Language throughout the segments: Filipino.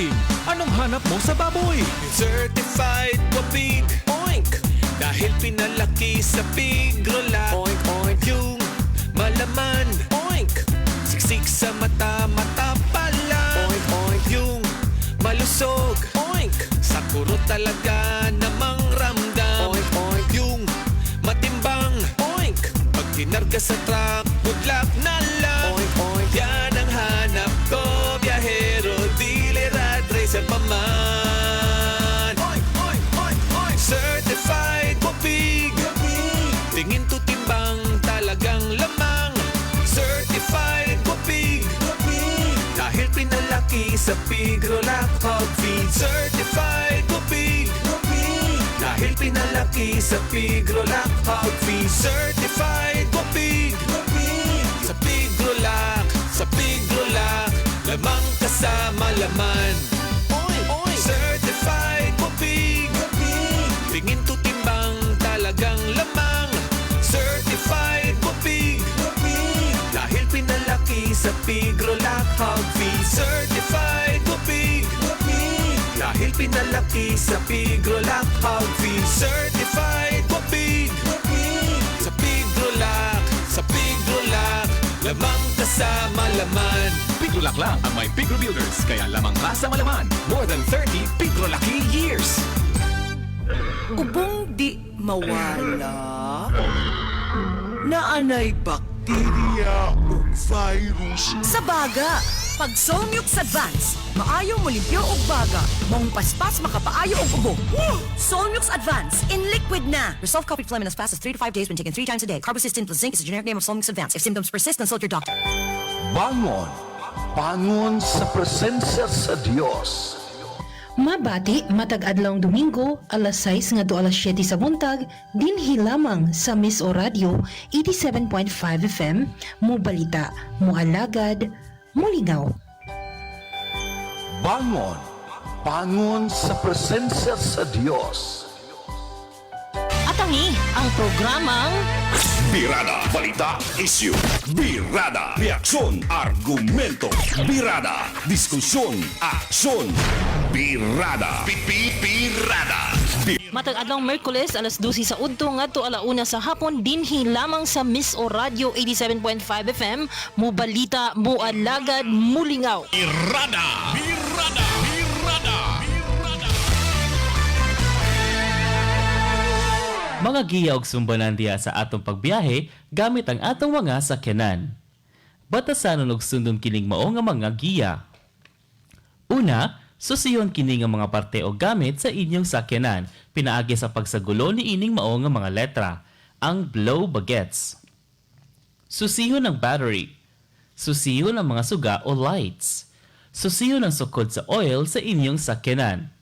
chicken. Anong hanap mo sa baboy? Certified Wapig Oink. Dahil pinalaki sa Pigrola. Oink, oink. Yung malaman. Oink. Siksik sa mata, mata pala. Oink, oink. Yung malusog. Oink. Sa kuro talaga namang ramdam. Oink, oink. Yung matimbang. Oink. Pag tinarga sa truck, budlak na lang. Oink, oink. Yan ang hanap ko, biyahero, dealer at racer pa man. Oink, oink, oink, oink. Certified Wapig. Tingin to timbang, talagang lamang. Certified Wapig. Dahil pinalaki sa Pigrola Hog Feed. Certified Wapig. Dahil pinalaki sa Pigrola Hog Feed. Certified Wapig. Sa Pigrola, sa Pigrola, lamang kasama laman. Oink, oink. Certified Wapig. Tingin to timbang, talagang lamang. Certified Wapig. Dahil pinalaki sa Pigrola Hog Feed. Certified Wapig. Dahil pinalaki sa Pigrola Hog Feed. Certified Wapig. Sa Pigrola, sa Pigrola, lamang kasama laman. Pigrolac lang ang may Pigro Builders, kaya lamang masa malaman. More than 30 Pigrolaki years. Ubong di mawala, naanay bakterya o virus. Sa baga, pag Solmux Advance, maayo mo limpyo og baga, mong paspas makapaayo og ubo. Solmux Advance, in liquid na. Resolve coffee phlegm in as fast as 3 to 5 days when taken 3 times a day. Carbocysteine plus zinc is the generic name of Solmux Advance. If symptoms persist, consult your doctor. Bangon. Bangon sa presensya sa Diyos. Mabati matag adlawng Domingo, alas 6 ngadto alas 7 sa buntag, dinhi lamang sa Miss O Radio 87.5 FM, mo balita, mo alagad, mo lingaw. Bangon. Bangon sa presensya sa Diyos. Atangi ang programang Birada, balita, issue. Birada, reaksyon, argumento. Birada, diskusyon, aksyon. Birada, birada. matag adlong Miyerkules alas 12 sa udto ngadto alauna sa hapon dinhi lamang sa Miss O Radio 87.5 FM, mo balita, mo alagad, mo lingaw. Birada, birada, birada. Mga giya og sumbanan diya sa atong pagbiyahe gamit ang atong mga sakyanan. Batasanon og sundon kining mao nga mga giya. Una, susiyon kini nga mga parte o gamit sa inyong sakyanan pinaagi sa pagsagulo ni ining mao nga mga letra, ang blow bagets. Susihon ang battery. Susihon ang mga suga o lights. Susihon ang sukod sa oil sa inyong sakyanan.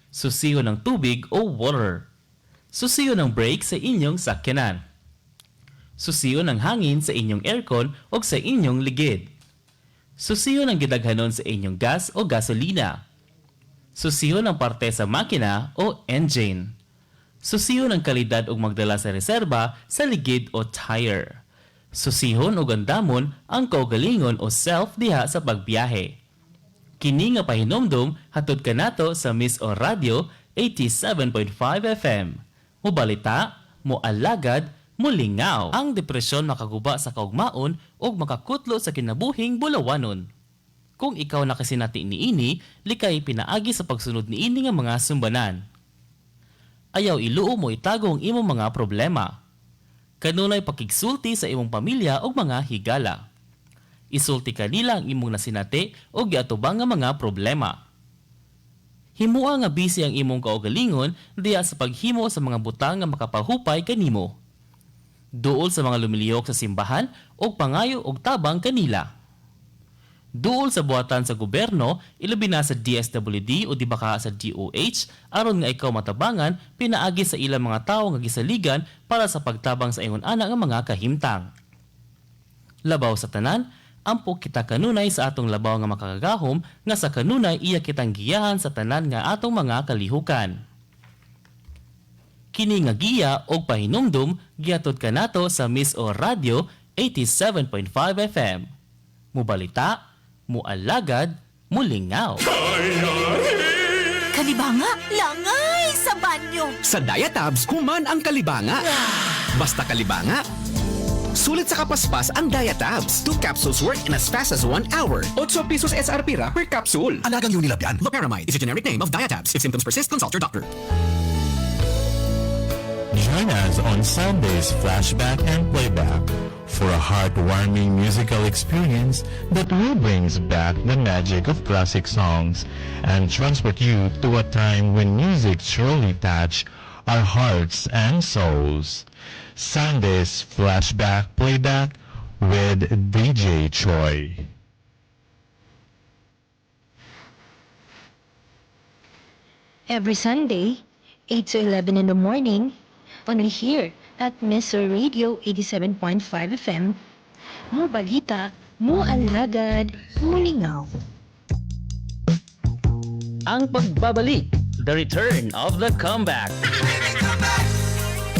Susihon ang tubig o water. Susiyo ng brake sa inyong sakyanan. Susiyo ng hangin sa inyong aircon o sa inyong ligid. Susiyo ng gidaghanon sa inyong gas o gasolina. Susiyo ng parte sa makina o engine. Susiyo ng kalidad o magdala sa reserba sa ligid o tire. Susihon o gandamon ang kaugalingon o self diha sa pagbiyahe. Kini nga pahinomdom hatod kanato sa Miss O Radio 87.5 FM. Mo balita, mo alagad, mo lingaw. Ang depresyon makaguba sa kaugmaon o makakutlo sa kinabuhing bulawanon. Kung ikaw nakasinati niini, likay pinaagi sa pagsunod niini nga mga sumbanan. Ayaw iluo mo itago ang imong mga problema. Kanunay pakigsulti sa imong pamilya o mga higala. Isulti kanila ang imong nasinati o giatubang nga mga problema. Himua nga busy ang imong kaugalingon diya sa paghimo sa mga butang nga makapahupay kanimo. Duol sa mga lumiliyok sa simbahan o pangayo og tabang kanila. Duol sa buhatan sa gobyerno, ilabi na sa DSWD o di baka sa DOH, aron nga ikaw matabangan pinaagi sa ilang mga tao nga gisaligan para sa pagtabang sa ingon ana nga mga kahimtang. Labaw sa tanan, ampo kita kanunay sa atong labaw nga makakagahom nga sa kanunay iya kitang giyahan sa tanan nga atong mga kalihukan. Kini nga giya og pahinumdum giatod kanato sa Miss O Radio 87.5 FM. Mubalita, mualagad, mulingaw. Kalibanga, langay sa banyo. Sa Diatabs, human ang kalibanga. Basta kalibanga. Sulit sa kapaspas ang Diatabs. 2 capsules work in as fast as 1 hour. 8 pesos SRP ra per capsule. Alagang Unilab yan. Loperamide is a generic name of Diatabs. If symptoms persist, consult your doctor. Join us on Sunday's Flashback and Playback for a heartwarming musical experience that brings back the magic of classic songs and transport you to a time when music surely touched our hearts and souls. Sunday's Flashback Playback with DJ Choi. Every Sunday, 8 to 11 in the morning, only here at Mr. Radio 87.5 FM, mo balita, mo alagad, mulingaw. Ang pagbabalik, the return of the comeback.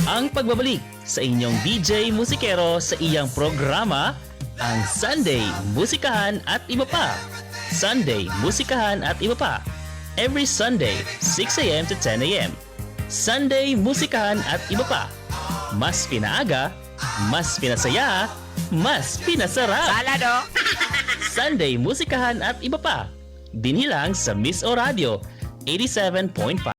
Ang pagbabalik sa inyong DJ musikero sa iyang programa, ang Sunday Musikahan at Iba Pa. Sunday Musikahan at Iba Pa. Every Sunday, 6 a.m. to 10 a.m. Sunday Musikahan at Iba Pa. Mas pinaaga, mas pinasaya, mas pinasarap. Salado! Sunday Musikahan at Iba Pa. Dinilang sa Miss O Radio 87.5.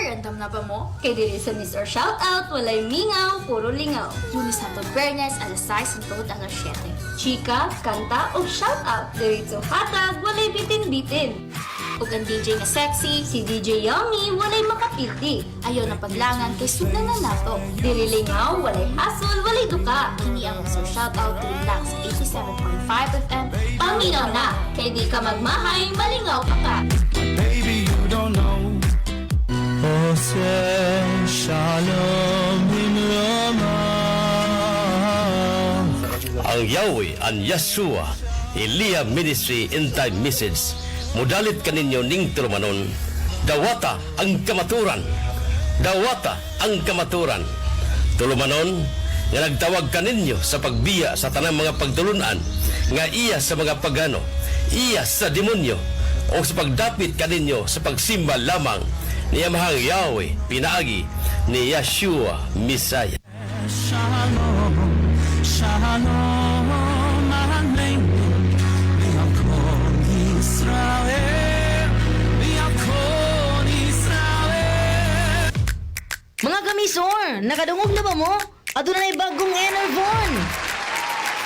Andam na ba mo? Kay diri sa Miss or Shoutout, walay mingaw, puro lingaw. Lunes hangtod Biyernes, alas 6 hangtod alas 7. Chika, kanta o shoutout. Diretso hatag, walay bitin-bitin. Ug ang DJ nga sexy, si DJ Yummy, walay makapildi. Ayaw na paglangan kay sundan na nato. Diri lingaw, walay hasol, walay duka. Kini ang Miss or Shoutout diri lang sa 87.5 FM. Paminaw na, kay di ka magmahay, malingaw ka pa. Baby, you don't know. Shalom in Ang Yahweh, ang Yeshua, Elia Ministry in Time Message. Mudalit kaninyo ning tulumanon. Dawata ang kamaturan. Dawata ang kamaturan. Tulumanon, nga nagtawag kaninyo sa pagbiya sa tanang mga pagtulunan, nga iya sa mga pagano, iya sa demonyo, o sa pagdapit kaninyo sa pagsimba lamang ni Amahang Yahweh, pinaagi ni Yeshua Messiah. Shalom, shalom, aleykum, biyakon Israel, biyakon Israel. Mga kamisor, nakadungog na ba mo? Ato na bagong Enervon.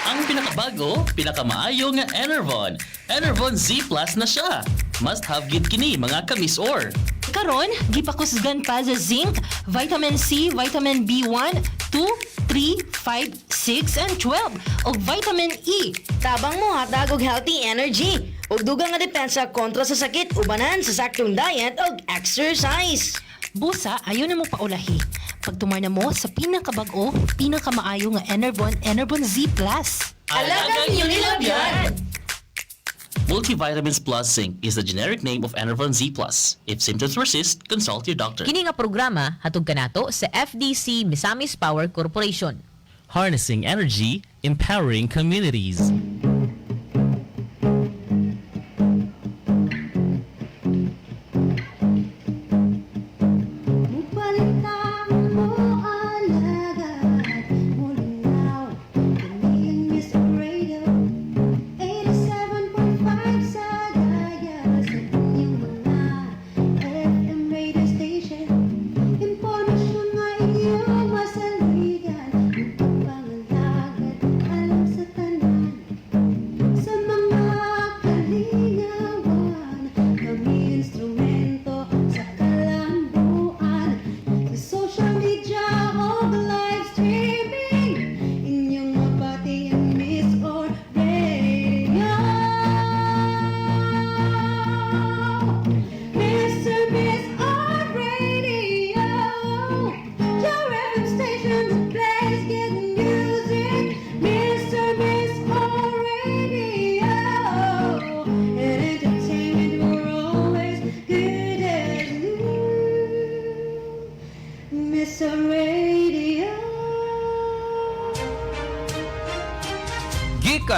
Ang pinakabago, pinakamaayo nga Enervon. Enervon Z Plus na siya. Must have gid kini mga kamisor. Karon, gipakusgan pa sa zinc, vitamin C, vitamin B1, 2, 3, 5, 6, and 12, o vitamin E. Tabang mo hatag og healthy energy. Ug dugang nga depensa kontra sa sakit ubanan sa saktong diet og exercise. Busa, ayaw na mo paulahi. Pagtumar na mo sa pinakabag-o, pinakamaayo nga Enervon, Enervon Z Plus. Alagang Unilab yan! Multivitamins Plus Zinc is the generic name of Enervon Z Plus. If symptoms persist, consult your doctor. Kini nga programa hatug kanato sa FDC Misamis Power Corporation. Harnessing energy, empowering communities.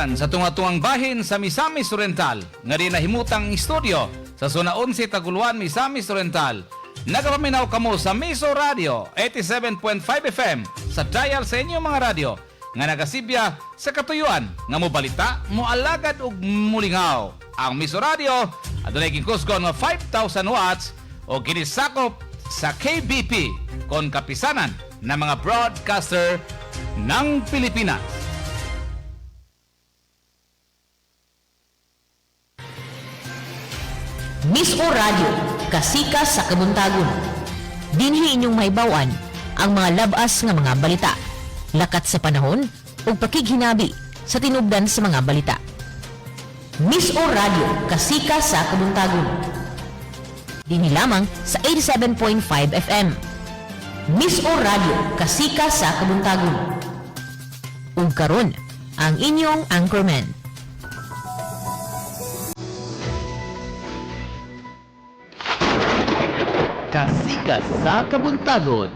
Kapisanan sa tunga-tungang bahin sa Misamis Oriental nga di nahimutang istoryo sa Zona 11 Taguluan, Misamis Oriental. Nagapaminaw kamo sa Miso Radio 87.5 FM sa dial sa inyong mga radyo nga nagasibya sa katuyuan nga mobalita, moalagad ug mulingaw. Ang Miso Radio adunay gikusgon nga 5,000 watts o ginisakop sa KBP kon kapisanan ng mga broadcaster ng Pilipinas. Miso Radio, kasikas sa kabuntagon. Dinhi inyong mahibawan ang mga labas nga mga balita, lakat sa panahon ug pakighinabi sa tinubdan sa mga balita. Miso Radio, kasikas sa kabuntagon. Dinhi lamang sa 87.5 FM. Miso Radio, kasikas sa kabuntagon. Ug karon ang inyong anchorman. Kasikas sa kabuntagon.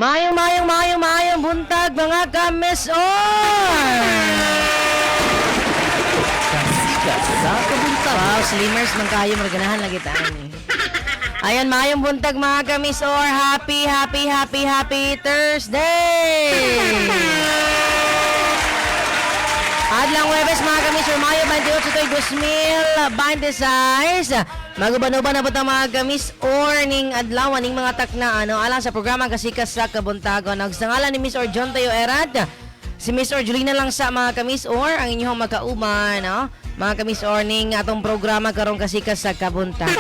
Mayong buntag mga ka-Miss-Or! Kasikas sa kabuntagon. Wow, slimmers man kayo, maraganahan lagi tayo eh. Ayan, mayong buntag mga ka-Miss-Or. Happy Thursday! Adlang Webes mga ka-Miss-Or, Mayo 28 ito'y 2026. Maguban-uban na po ito mga ka-Miss-Or ning adlaw ning mga takna alang sa programa Kasikas sa Kabuntagon. Nagsangalan ni Miss-Or John Tayo Erat, si Miss-Or Julina lang sa mga ka-Miss-Or ang inyong magkauman, mga ka-Miss-Or ning atong programa karong Kasikas sa Kabuntagon.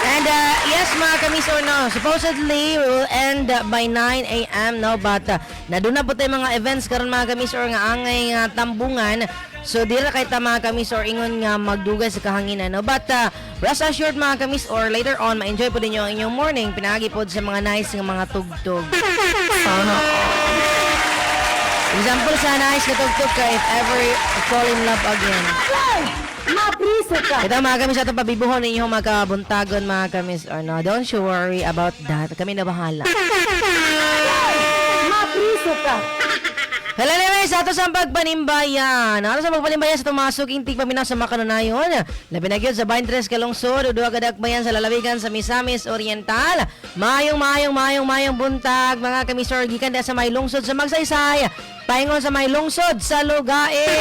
And yes mga ka-Miss-Or, supposedly we will end by 9 a.m. but naduna po tayo mga events karon mga ka-Miss-Or nga angay tambungan. So, dira kay mga ka-Miss-Or ingon nga magdugay sa kahanginan. But, rest assured mga ka-Miss-Or, later on, ma-enjoy po din yung inyong morning. Pinagi po sa mga nice nga mga tugtog. Example sa nice na tugtog ka if ever fall in love again. Mapriso ka! Ito mga ka-Miss, itong pabibuhon ninyong magkabuntagon mga ka-Miss-Or. No? Don't you worry about that. Kami na bahala. Mapriso ka! Hello naman sa ato sa pagpanimbayan. Ato sa pagpanimbayan sa tumasuking tigpaminaw sa makanunayon. Labi na gyud sa 23 kalungsod, duha ka dakbayan sa lalawigan sa Misamis Oriental. Mayong buntag mga ka-Miss-Or gikan sa may lungsod sa Magsaysay. Paingon sa may lungsod sa Lugae.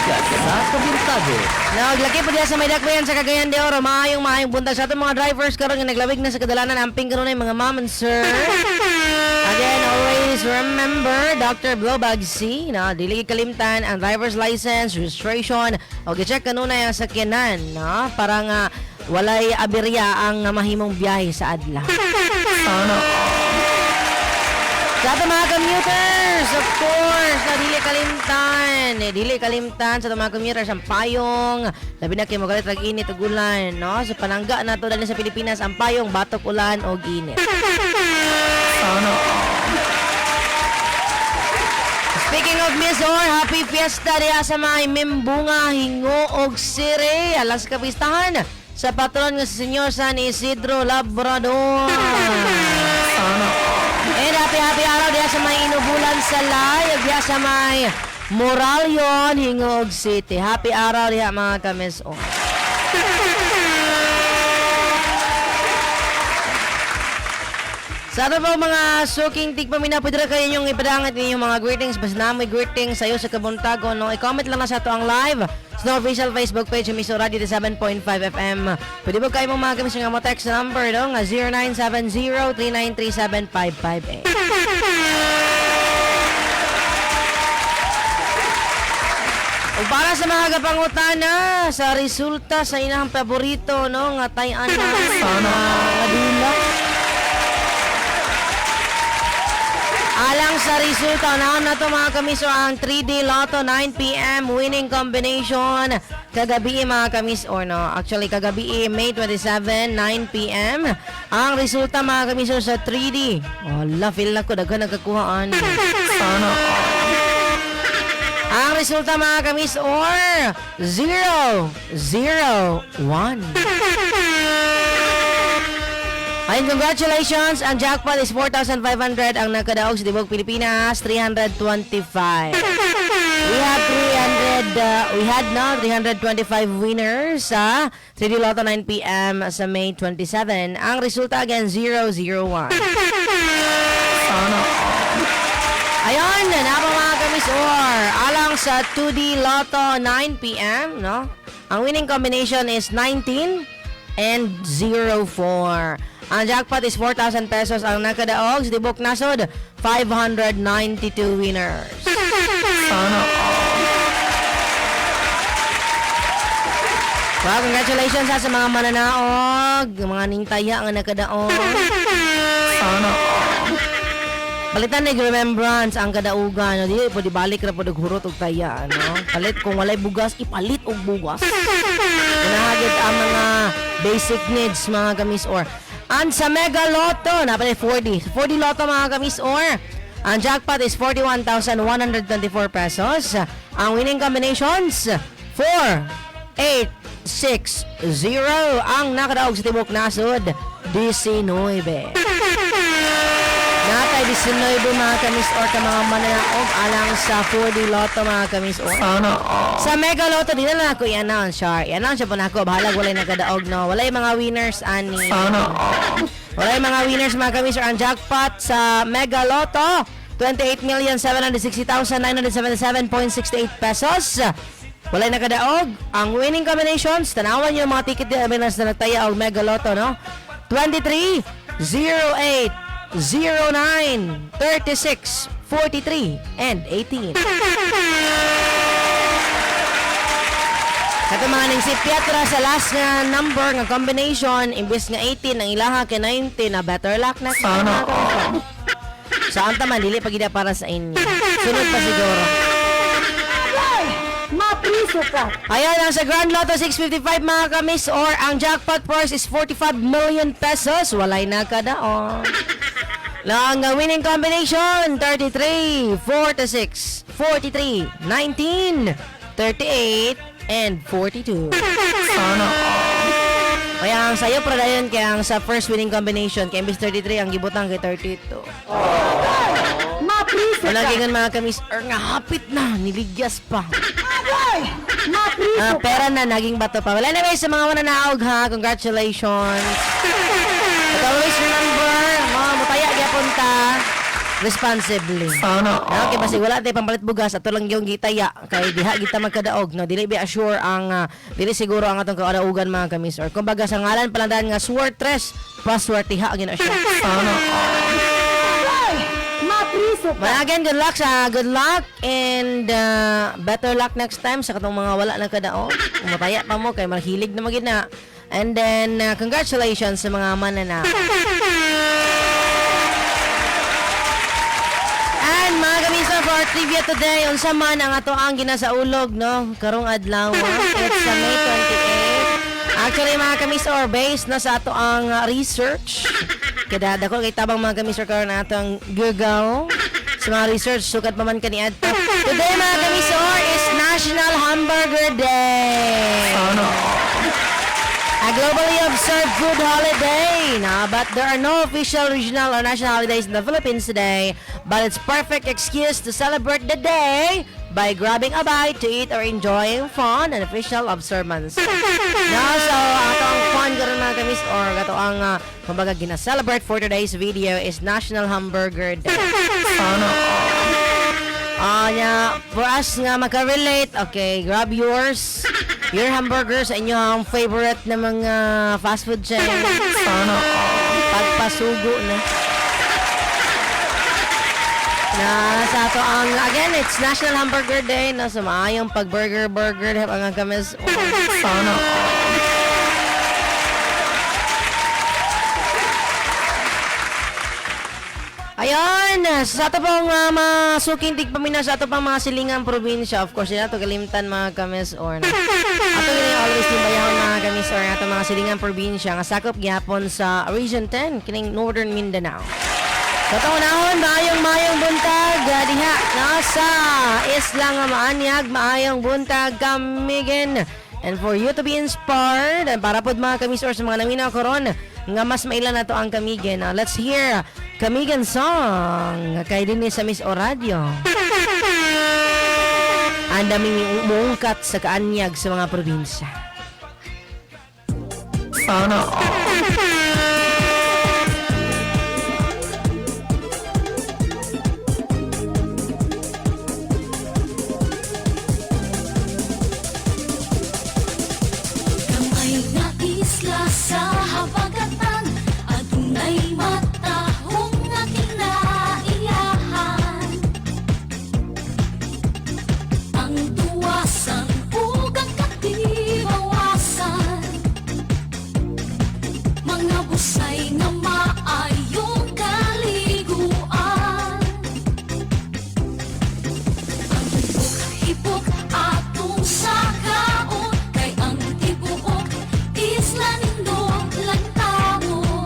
Sa kabuntagon. Naglaki po diya sa may dakbayan sa Cagayan de Oro. Mayong buntag sa atong mga drivers karon nga naglawig na sa kadalanan amping karon ay mga mom and sir. Again, always remember Dr. Blowbag C, dili kalimtan ang driver's license, registration, o gi-check kanunay ang sakyanan, para nga walay aberya ang mahimong biyahe sa adlaw. Sa ato mga commuters, of course, dili kalimtan sa ato mga commuters ang payong, labi na kayo magalit init o ulan, sa panangga na to dali sa Pilipinas, ang payong, batok, ulan o init. Speaking of Miss-Or, happy fiesta diya sa mga Mimbunga, Hingo og Siri. Alas kapistahan sa patron nga si Senyor San Isidro Labrador. And happy araw diya sa mga Inubulan Salay, diya sa may Moralion, Hingo og City. Happy araw diya mga ka-Miss-Or. Sa ato po mga suking tigpamina, pwede kayo yung ipadangat ninyong mga greetings. Basta namoy greetings sa'yo sa kabuntagon. I-comment lang na sa ito ang live sa official Facebook page ng Miso Radio 7.5 FM. Pwede po kayo mga kamisyon nga mo text number nga 0970-393-7558. O para sa mga kapangutana sa resulta sa inang paborito no nga tayan na sana adula. Alang sa resulta na to mga kamiso ang 3D Lotto 9 PM winning combination kagabi mga kamis or no actually kagabi May 27 9 PM ang resulta mga kamiso sa 3D. Wala feel na ko daghan nagkakuhaan. Sana ang resulta mga kamis or 001. Ayun, congratulations! Ang jackpot is 4,500. Ang nakadaog sa Tibok Pilipinas, 325. We had now 325 winners sa 3D Lotto 9 PM sa May 27. Ang resulta again, 001. Ayun, napa mga kamisor. Alang sa 2D Lotto 9 PM, no? Ang winning combination is 19 and 04. Ang jackpot is 4,000 pesos. Ang nakadaog sa Tibok Nasod, 592 winners. Well, congratulations sa mga mananaog, mga ningtaya ang nakadaog. Palitan na remembrance ang kadaugan. No? Di po di balik na po naghurot og taya. No? Palit kung walay bugas, ipalit og bugas. Pinahagit ang mga basic needs mga kamis or. And sa Mega Lotto, napalit 40 Lotto mga kamis or. Ang jackpot is 41,124 pesos. Ang winning combinations, 4, 8, 6, 0. Ang nakadaog sa Tibok Nasod, 19. Natay 19 mga kamis or ka mga mananaog alang sa 4D Lotto mga kamis or. Sa Mega Lotto, di na ako i-announce, Char. I-announce po na ako. Bahalag walay nakadaog, no? Walay mga winners, ani. Walay mga winners mga kamis or. Ang jackpot sa Mega Lotto, 28,760,977.68 pesos. Walay nakadaog. Ang winning combinations, tanawan nyo mga ticket winners na nagtaya og Mega Lotto, no? 23, 08, 09, 36, 43, and 18. Kato mga ning si Pietra sa last nga number nga combination, imbis nga 18 ang ilaha kay 19 na better luck na sana. Saan taman dili pagida para sa inyo. Sunod pa siguro. Mapriso ka. Ayan lang sa Grand Lotto 655 mga kamis or ang jackpot prize is 45 million pesos. Walay na kadaon. Lang ang winning combination 33, 46, 43, 19, 38, and 42. Kaya ang sayo pradayon kaya ang sa first winning combination kay imbis 33 ang gibutang kay 32. Mapriso ka. Wala mga kamis nga hapit na niligyas pa. Pera na naging bato pa. Well, anyway, sa mga mananaog ha, congratulations. But always remember, mga mutaya gyapon ta responsibly. Okay, basi wala tayo pampalit bugas ato lang yung gitaya kay diha kita magkadaog, no? Dili be assure ang dili siguro ang atong kadaugan mga kamis or kumbaga sa ngalan palandan nga swertres paswertiha gina siya. Again, good luck and better luck next time sa katong mga wala na kadaog. Mataya pa mo kay mahilig na magina. And then congratulations sa mga manana. And mga kamisa for our trivia today, unsa man ang ato ang ginasaulog no karong adlaw. It's sa May 28. Actually mga kamisa or based na sa ato ang research. Kada dako kay tabang mga kamisa karon ato ang Google. Sa mga research, sukat pa man kaniad to. Today, mga kamisor, is National Hamburger Day. A globally observed food holiday. But there are no official regional or national holidays in the Philippines today. But it's perfect excuse to celebrate the day by grabbing a bite to eat or enjoying fun and official observance. Now, so, atong fun karon mga kamis or ato ang kumbaga gina-celebrate for today's video is National Hamburger Day. For us nga maka-relate, okay, grab yours. Your hamburger sa inyong favorite na mga fast food chain. Pagpasugo na. Na sa ato ang, again, it's National Hamburger Day na sa maayong pag-burger ang kamis. Sana. Ayan, sa ato pong masuking tigpamina sa ato pang mga silingang probinsya. Of course, ito kalimtan mga kamis or na. Ato yun always timbayahon mga kamis or ato mga silingang probinsya nga sakop gyapon sa Region 10, kining Northern Mindanao. Sa taon-taon, maayong buntag, diha, nasa isla nga maanyag, maayong buntag, Kamigen. And for you to be inspired, para po mga kamis or sa mga naminaw koron, nga mas mailan na to ang Kamigen. Let's hear Kamigen song kay din sa Miss Oradio. Ang daming umuungkat sa kaanyag sa mga probinsya. Sana Kamay nga isla sa habagatan, adunay matahong nga kinaiyahan. Ang tuwasan ug ang katibawasan, mga busay nga maayong kaliguan. Ang hibok atong sakaon, kay ang tibuok isla nindot lantawo.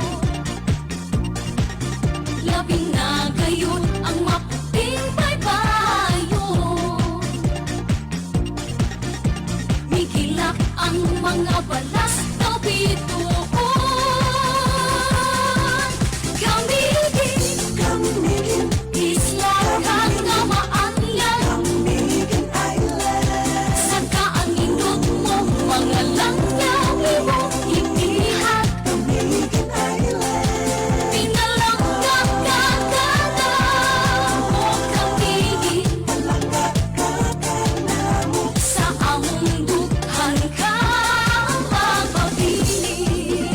Labing na gayon ang maputing baybayon. Migilak ang mga balas na bituon. Kamigin, isla kang nga maanyag. Sa kaangindot mo, mga langyaw imong ipihat. Pinalanggap ka mo, kamigin. Sa among dukhan ka mapabilis.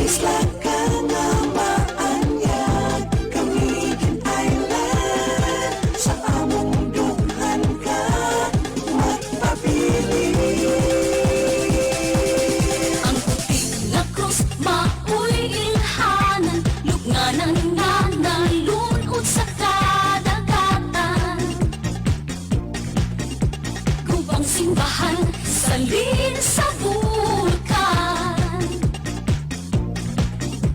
Isla ka nga maanyag, Kamigin Island. Sa among dukhan ka mapabilis. Ang puti na krus maoy ilhanan, lugnanan nga nalunod sa kadagatan. Gubang simbahan, salin sa vulkan.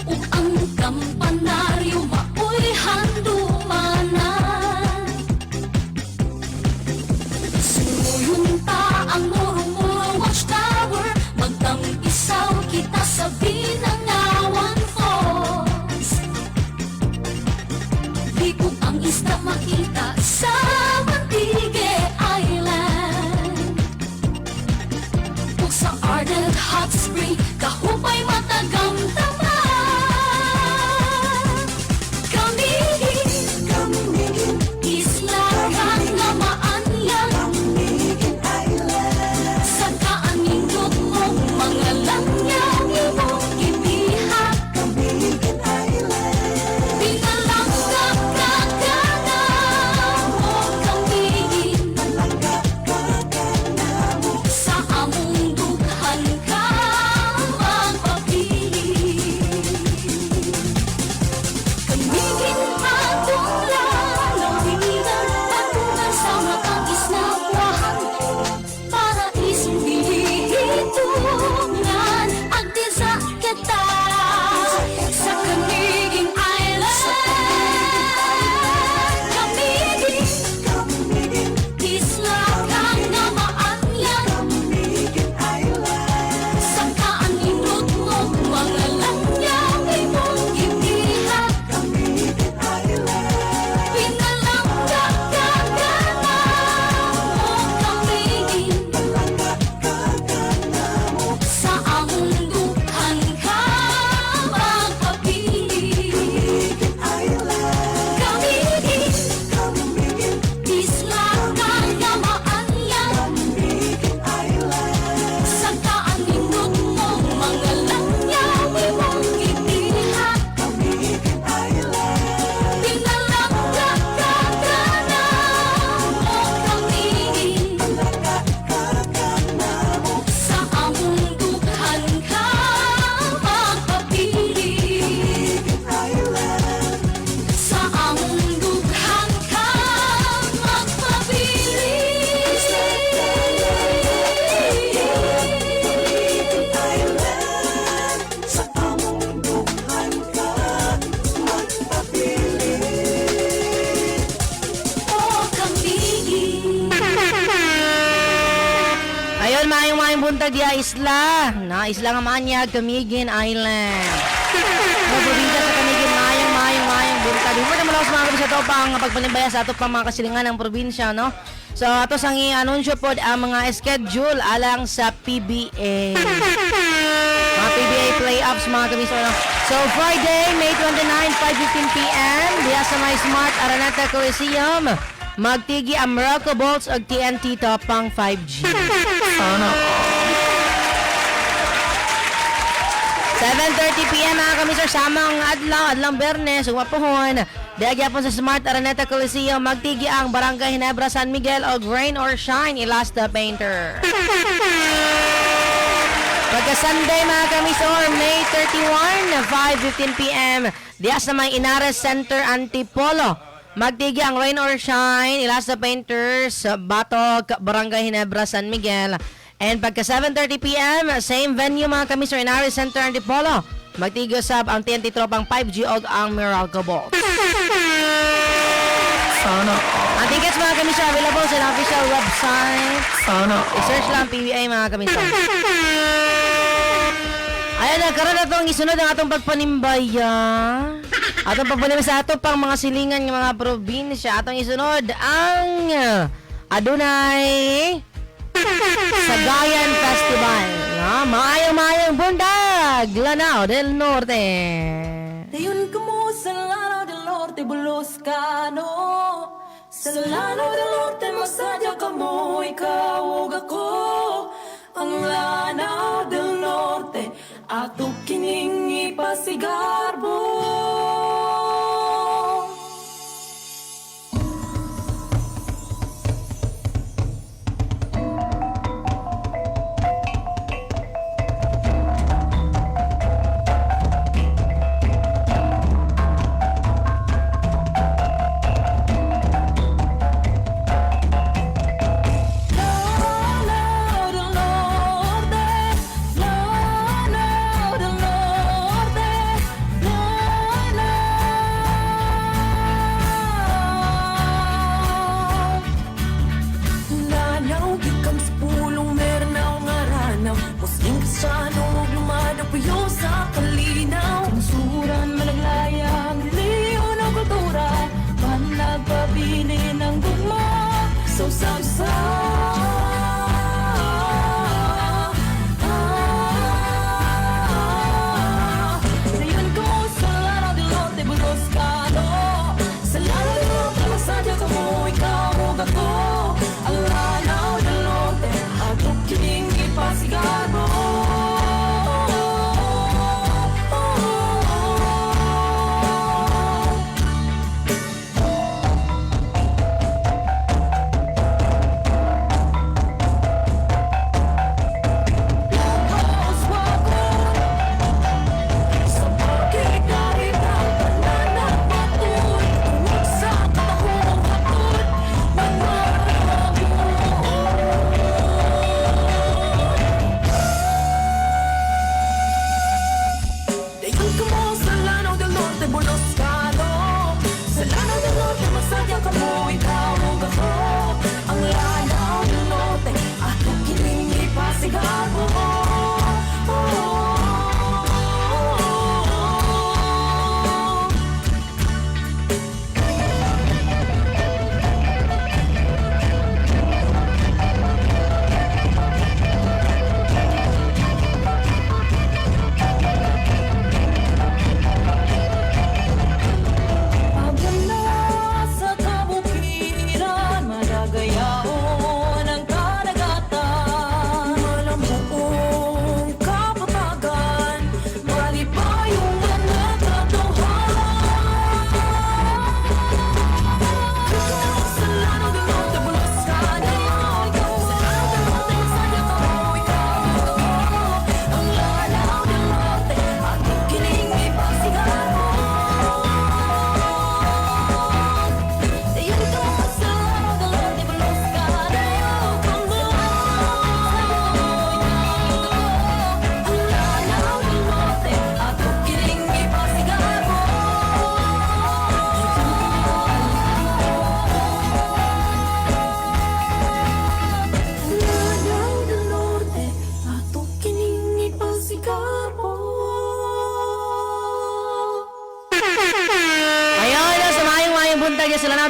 Ug ang kampanaryo maoy handumanan. Suyun ta ang Murong Watchtower, magtampisaw kita sa Binangawan Falls. Di ko ang isda makita sa Mantigue Island. Ug sa Ardent Hot Spring, kahupay matagang taman. Kamigin, isla kang nga maanyag. Sa kaanindot mo, mga langyaw imong ipihat. Pinalanggap ka mo, kamigin. Sa among dukhan ka maayong buntag diya isla. Na isla nga Manyag, Camiguin Island. Mga probinsya sa Camiguin, maayong buntag. Di mo na malawas mga kabisya ito pang pagpanimbaya sa ato pang mga kasilingan ng probinsya, no? So, ato sang i-anunsyo po ang mga schedule alang sa PBA. Mga PBA playoffs, mga kabisya, no? So, Friday, May 29, 5:15 p.m. Diya sa may Smart Araneta Coliseum. Magtigi ang Miracle Bolts og TNT Topang 5G. 7:30 p.m. mga kamisar, samang adlang Bernes, umapuhon. Diagya po sa Smart Araneta Coliseum, magtigi ang Barangay Ginebra San Miguel og Rain or Shine, Ilas the Painter. Pagka Sunday mga kamisor, May 31, 5:15 p.m. Diya sa may Inares Center, Antipolo. Magtigi ang Rain or Shine, Ilas the Painters, Batok, Barangay Ginebra, San Miguel. And pagka 7:30 p.m., same venue mga kamisor, Inares Center, Antipolo. Magtigi usab ang TNT Tropang 5G og ang Miracle Balls. Ang tickets mga kamisor available sa official website. I-search lang PBA mga kamisor. Ayan, nagkaroon na itong isunod ang atong pagpanimbaya. Atong pagpanimbaya sa atong pang mga silingan ng mga probinsya. Atong isunod ang adunay Sagayan Festival. Maayong bundag, Lanao del Norte. Dayon ka mo sa Lanao del Norte, Buloscano. Sa Lanao del Norte, masadya ka mo, ikaw ug ako. Ang Lanao del Norte, ato kining ipasigarbo.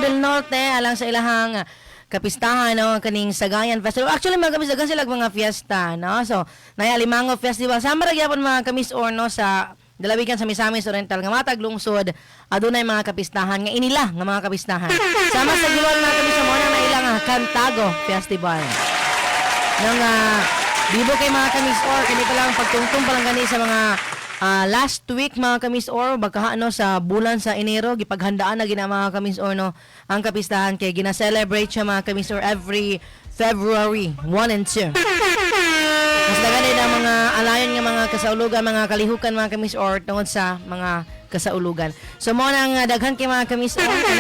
del Norte alang sa ilahang kapistahan no kaning Sagayan Festival. Actually mga kamis dagan sila mga fiesta no. So nay Alimango Festival sama ra gyapon mga kamis or no sa dalawigan sa Misamis Oriental nga matag lungsod adunay mga kapistahan nga inila nga mga kapistahan. Sama sa Guluan mga kamis mo na ilang Cantago Festival. Nang bibo kay mga kamis or kini pa lang pagtungtong pa lang gani sa mga last week mga kamis or baka sa bulan sa Enero gipaghandaan na gina mga kamis or no ang kapistahan kay gina-celebrate siya mga kamis or every February 1 and 2. Mas daghan na mga alayon nga mga kasaulugan, mga kalihukan mga kamis or tungod sa mga kasaulugan. So mo nang daghan kay mga kamis or and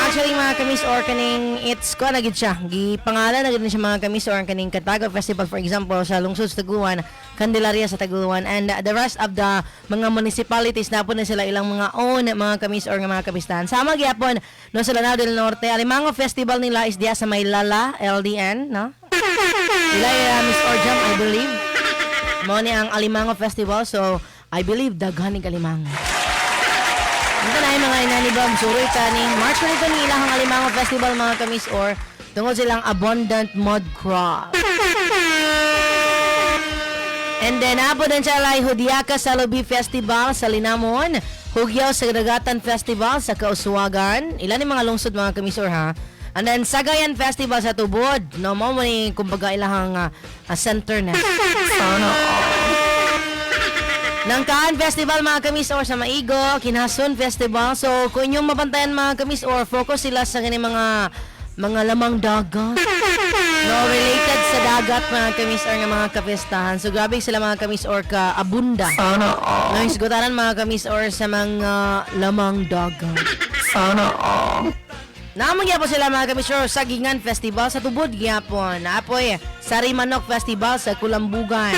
actually mga kamis or kaning it's ko na gid siya. Gipangalan na gid siya mga kamis or kaning Cantago Festival for example sa lungsod sa Taguan, Candelaria sa Taguan and the rest of the mga municipalities na po na sila ilang mga own mga kamis or mga kapistahan. Sama gyapon no sa Lanao del Norte. Alimango Festival nila is diya sa Maylala, LDN, no? Ila Miss Orjam, I believe. Mo ni ang Alimango Festival so I believe daghan ni Alimango. Ito na yung mga inanibang suroy kaning March 22 ni ilahang Alimango Festival mga kamis or tungod silang abundant mud crop. And then apo din siya lay Hudiaka Salubi Festival sa Linamon, Hugyaw sa Dagatan Festival sa Kauswagan. Ilan yung mga lungsod mga kamis or ha? And then Sagayan Festival sa Tubod. No mo ni kumbaga ilahang center na. Sana Nangkaan Festival mga kamis or sa Maigo, Kinason Festival. So kung inyong mabantayan mga kamis or focus sila sa ganyan mga lamang dagat. No, related sa dagat mga kamis or mga kapistahan. So grabe sila mga kamis or kaabunda. Sana all. Isgutanan mga kamis or sa mga lamang dagat. Sana all. Namang gyapon sila mga kamis or Sagingan Festival sa Tubod gyapon. Apoy Sarimanok Festival sa Kulambugan.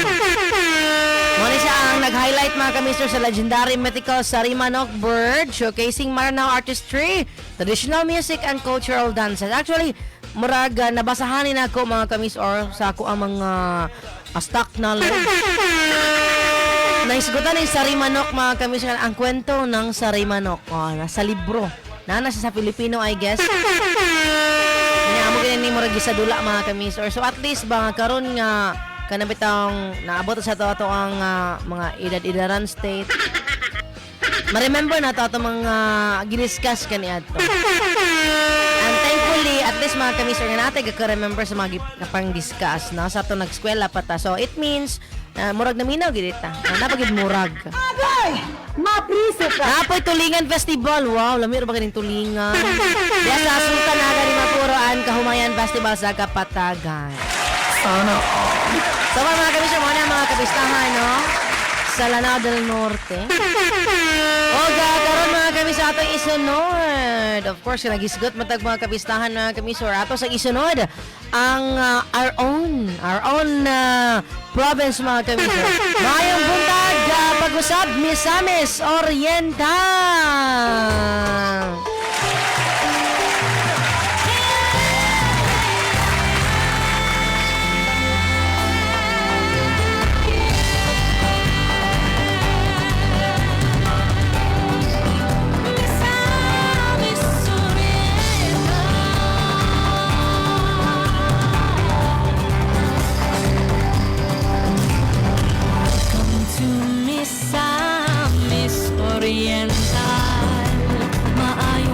Muna siya ang nag-highlight mga kamister sa legendary mythical Sarimanok bird showcasing Maranao artistry, traditional music and cultural dances. Actually, murag nabasahan na ako mga kamis or sa ako ang mga stock knowledge. Naisgutan ng Sarimanok mga kamister ang kwento ng Sarimanok. Nasa libro. Nasa sa Filipino I guess. Amo gini murag gisadula mga kamister. So at least ba karon nga kanabitang naabot sa to ang mga edad-edaran state. Ma-remember na to mga giniscuss kaniadto. And thankfully, at least mga kamisor nga natin ka-remember sa mga kapang-discuss na sa to nag-eskwela pa ta. So it means murag na minaw gid ta. Napagid murag. Agay! Mapriso ka. Napoy Tulingan Festival. Wow, lamir ba kaning tulingan? Diya sa Sultan Aga ni Mapuroan Kahumayan Festival sa Kapatagan. Sana all. So mga kamisor mo na mga kapistahan, no? Sa Lanao del Norte. O karon mga kamisor atong isunod. Of course, nagisgot matag mga kapistahan mga kamisor. Ato sa isunod ang our own province mga kamisor. Mayong buntag pag-usab Misamis Oriental. Misamis Oriental, maayong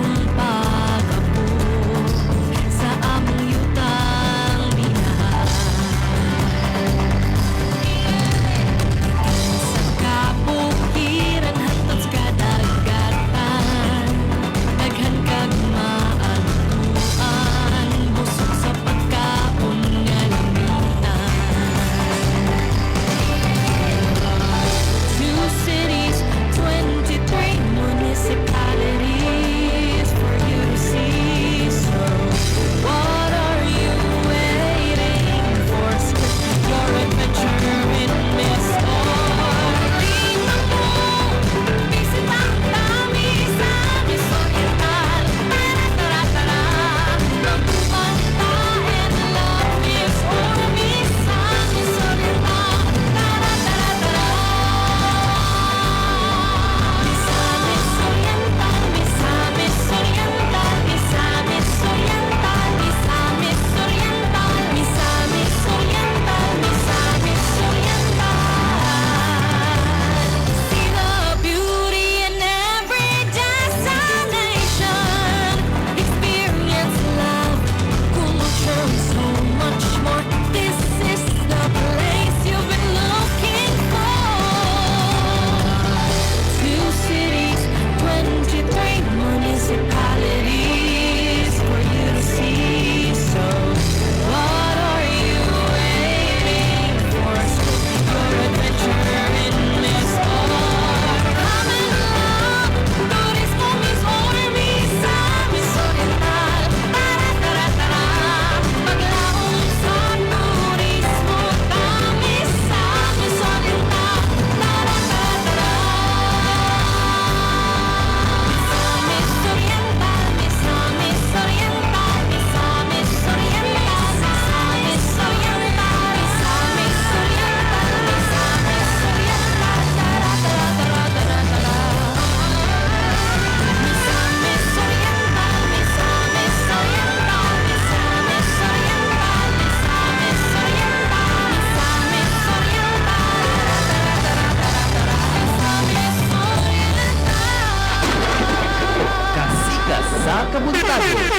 Kabuntagod.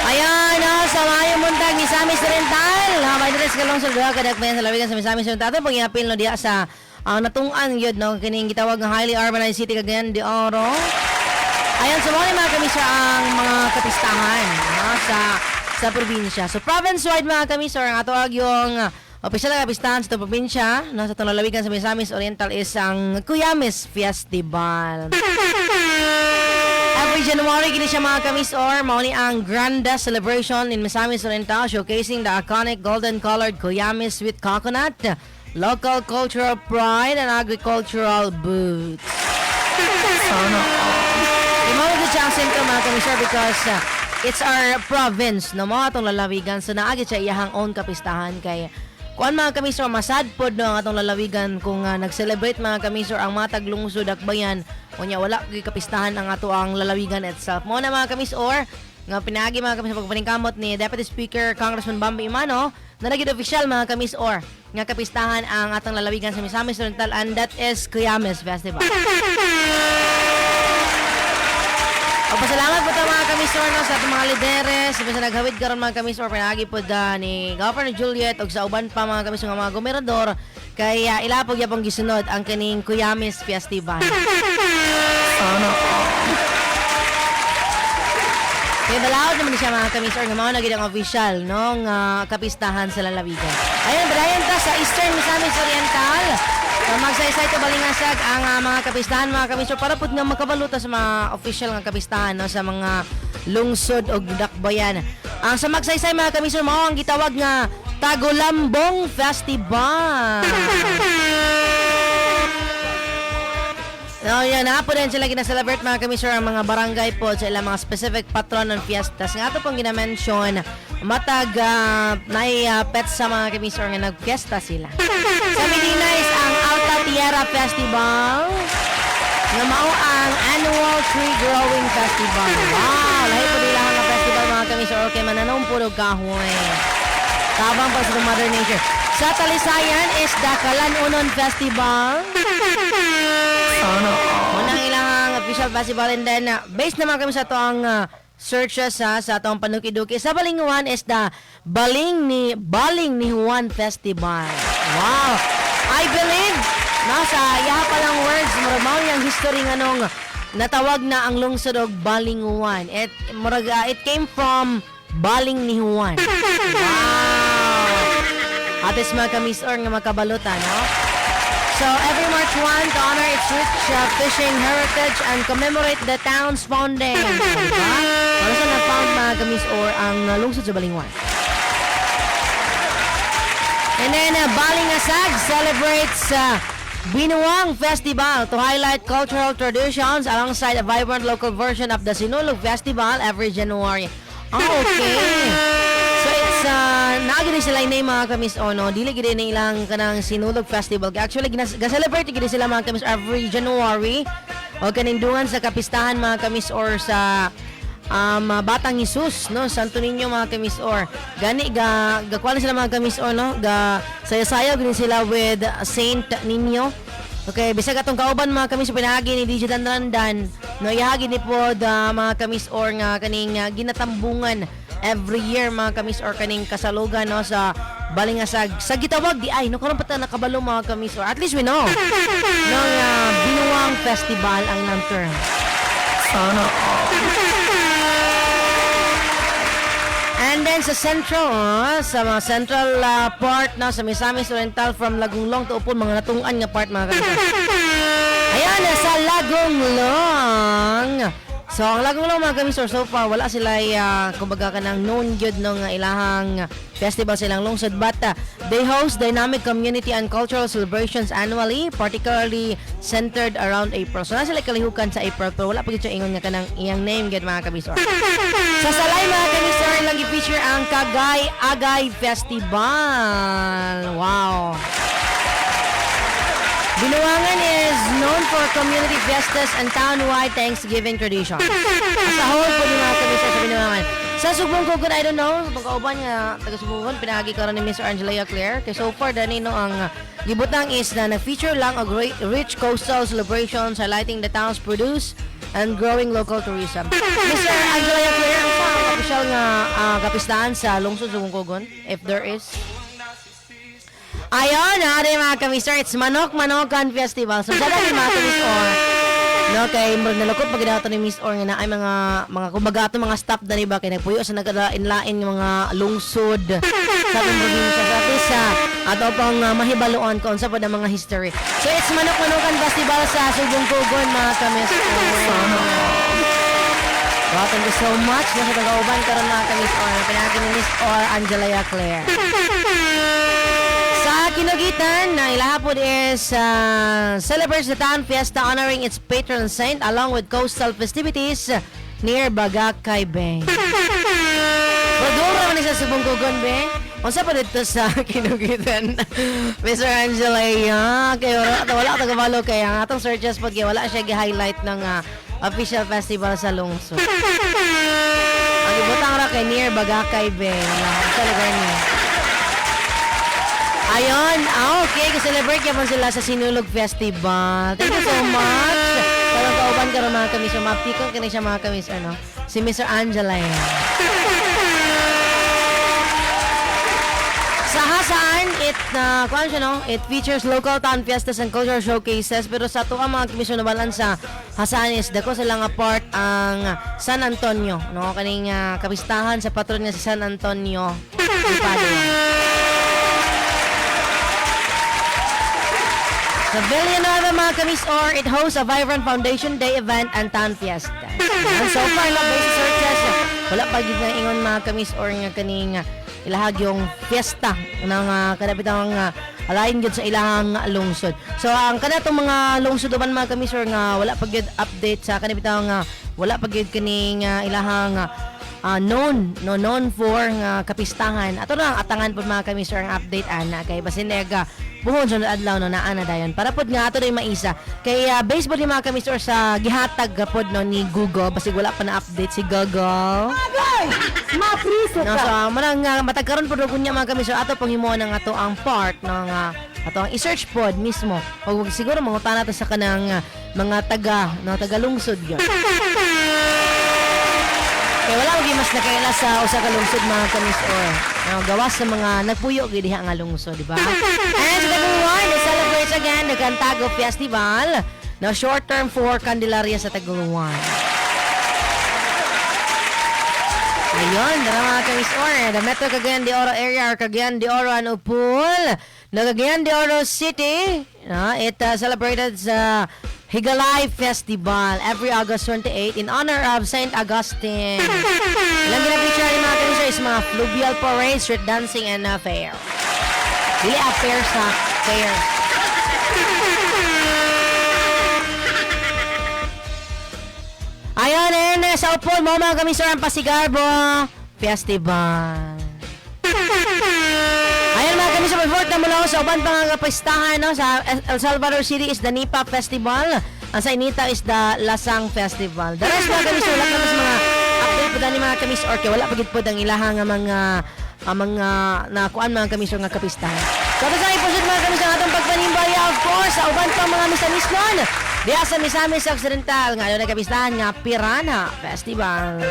Ayan, sa mayong buntag ni Misamis Oriental. May dress ka lang sa duha kadagmayan sa lawigan sa Misamis Oriental. Ato pag iapil no diya sa natungan yun no kining gitawag nga highly urbanized city Cagayan de Oro. Ayan, so mga kamisor ang mga kapistahan sa probinsya. So province-wide mga kamisor ang ato yung official na kapistahan sa probinsya no, sa itong lalawigan sa Misamis Oriental is ang Cuyamis Festival. Every January, kini siya mga kamisor, mauni ang grandest celebration in Misamis Oriental, showcasing the iconic golden-colored Cuyamis with coconut, local cultural pride, and agricultural boots. Imawag siya ang sentro mga kamisor because it's our province, no mga itong lalawigan. So naagit siya iyahang own kapistahan kay kuan mga kamisor, masad pod no ang atong lalawigan kung nag-celebrate mga kamisor ang matag lungsod akbayan unya wala gyud kapistahan ang ato ang lalawigan itself. Mo na mga kamisor nga pinaagi mga kamisor pagpaningkamot ni Deputy Speaker Congressman Bambi Imano na naging official mga kamisor nga kapistahan ang atong lalawigan sa Misamis Oriental, and that is Cuyamis Festival. Pasalamat po tayo mga kamisor no, sa ating mga lideres, sa naghawid karon mga kamisor, pinagi po ni Governor Juliet o sa uban pa mga kamisor nga mga gobernador kaya ilapog yapong gisunod ang kaning Cuyamis Festival. Kaya balawad naman siya mga kamisor nga mga naging ang official no, kapistahan sa lalawigan. Ayun, Brian ta sa Eastern Misamis Oriental. Magsaysay to balingasag ang mga kapistahan mga kamisor para pud nga makabaluta sa mga official nga kapistahan no, sa mga lungsod o dakbayan. Ang sa magsaysay mga kamisor mao ang gitawag nga Tagulambong Festival. No, yan na po din sila gina-celebrate mga kamisor ang mga barangay po sa ilang mga specific patron ng fiestas. Nga ito pong gina-mention matag pets sa mga kamisor nga nag-fiesta sila. Sa Medina is ang Alta Tierra Festival nga mao ang annual tree growing festival. Wow! Lahi po nila ang festival mga kamisor. Okay, mananong puro kahoy. Tabang pa sa Mother Nature. Sa Talisayan is the Kalan-Unon Festival. Unang ilang official festival, and then based naman kami sa ito ang searches sa itong panukiduki. Sa Balinguan is the Baling ni Juan Festival. Wow! I believe sa yaha palang words murag yung history nga nung natawag na ang lungsod og Balinguan. It came from Baling ni Juan. Wow! Atis mga kamisor nga makabalutan, no? So, every March 1 to honor its rich fishing heritage and commemorate the town's founding. Diba? Para sa na-found mga kamisor ang lungsod sa Balinguan. And then, Balingasag celebrates Binuang Festival to highlight cultural traditions alongside a vibrant local version of the Sinulog Festival every January. Okay. So it's naagiri sila yung name mga kamis no, dili gid na ilang kanang Sinulog Festival. Actually ga-celebrate gid sila mga kamis every January o kanindungan sa kapistahan mga kamis or sa Batang Jesus no, Santo Niño mga kamis or gani gakuan sila mga kamis no, ga sayaw gid sila with Saint Niño. Okay, bisag atong kauban mga kamis pinagi ni DJ Dandandan no, ihagi ni pod mga kamis or nga kaning ginatambungan every year mga kamis or kaning kasalugan no, sa Balingasag sa gitawag di ay no karon pa ta nakabalo mga kamis or at least we know no Binuang Festival ang long term. Sana and then sa central, sa mga central part na sa Misamis Oriental from Lagunglong to upon mga natungan nga part mga kaibigan. Ayan, sa Lagunglong. So, ang Lagunglong mga kamisor, so far, wala sila kumbaga ka ng known yun ng ilahang festival silang lungsod. But they host dynamic community and cultural celebrations annually, particularly centered around April. So, nasa sila kalihukan sa April, pero wala pa gito ingon nga ka ng iyang name yun mga kamisor. Sa Salay mga kamisor, lang i-feature ang Kagay-Agay Festival. Wow! Binuangan is known for community fiestas and town-wide Thanksgiving tradition. As a whole po yung mga kamisor sa Binuangan. Sa Sugbong Kugon, I don't know, itong kauban nga taga Sugbong pinagi ka rin ni Mr. Angelia Claire. Kaya so far, danino ang gibutang is na nag-feature lang of rich coastal celebrations highlighting the town's produce, and growing local tourism. Mr. Angela Claire, ang official nga kapistahan sa lungsod sa Bungkugon, if there is? Ayun, hari mga kamister, it's Manok-Manokan Festival. So, sada ni mga kamistor, no, kay nalukot pag ginawa ni Miss Or nga na ay mga kumbaga ato mga staff na ba kay nagpuyo sa nagkadainlain ng mga lungsod sa atong probinsya sa Tisa at upang mahibaluan kung sa mga history. So it's Manok-Manokan Festival sa Subungkugon mga kamistor. Well, thank you so much. Nasa tagauban karon mga kamistor. Pinagin ni Miss Or Angela Claire. Sa Kinugitan, na ilahapon is celebrates the town fiesta honoring its patron saint along with coastal festivities near Bagakay Bay. Pagdura man sa Subungkugon, be? Unsa pa dito sa Kinugitan? Mr. Angela, kaya wala ka kabalo kaya ang atong searches pag wala siya gi-highlight ng official festival sa lungsod. Ang ibutang ra kay near Bagakay Bay. Sa lugar niya. Ayun, okay, celebrate yaman sila sa Sinulog Festival. Thank you so much. Parang kauban ka rin mga kamis, mapikon ka na siya mga kamis, si Mr. Angela yan. Sa Hasaan, it features local town fiestas and cultural showcases, pero sa ito ang mga kamis nabalan sa Hasaan is dako silang apart ang San Antonio, no? Kaning kapistahan sa patron niya si San Antonio. Sa Villanueva mga kamis or it hosts a vibrant Foundation Day event and town fiesta. And so far na basic searches, wala pa gid na ingon mga kamis or nga kaning ilahag yung fiesta ng kanapitang alain gid sa ilahang lungsod. So ang kanatong mga lungsod uban mga kamis or nga wala pa gid update sa kanapitang wala pa gid kaning ilahang known for kapistahan. Ato na ang atangan po mga kamisor ang update ana kay basineg buhon sunod adlaw no naa na dayon. Para pod nga ato na maisa kay baseball ni mga kamisor sa gihatag pod no ni Google basig wala pa na update si Google. Mapriso ka. No, so marang matagkaron pod kunya mga kamisor ato panghimuon ng ato ang part ng ato ang i-search pod mismo. Pag siguro mangutan nato sa kanang mga taga lungsod gyud. Kaya wala maging mas nakaila sa usa ka lungsod mga kamis or gawas sa mga nagpuyo gid diha nga lungsod, di ba? And the Taguluan celebrates again the Cantago Festival na short term for Candelaria sa Taguluan. Ayun, dara mga kamis or the Metro Cagayan de Oro area or Cagayan de Oro and Upul, the Cagayan de Oro City, it celebrated sa Higalay Festival every August 28 in honor of St. Augustine. Ilang ginapicture ni mga kanisyo is mga fluvial parade, street dancing, and fair. Dili fair sa fair. Ayun, and sa Upol mo mga kamisyo ang Pasigarbo Festival. Ayan mga kami sa report na mula sa uban pang kapistahan sa El Salvador City is the Nipa Festival. Ang sa Inita is the Lasang Festival. The rest mga kami sa wala naman sa mga update po ni mga kamis or kaya wala pagit po ang ilahang mga nakuan mga kamis or nga kapistahan. So sa iposit mga kamis ang atong pagpanimbaya of course sa uban pang mga misamis-non. Diya sa Misamis Occidental nga doon na kapistahan nga Piranha Festival.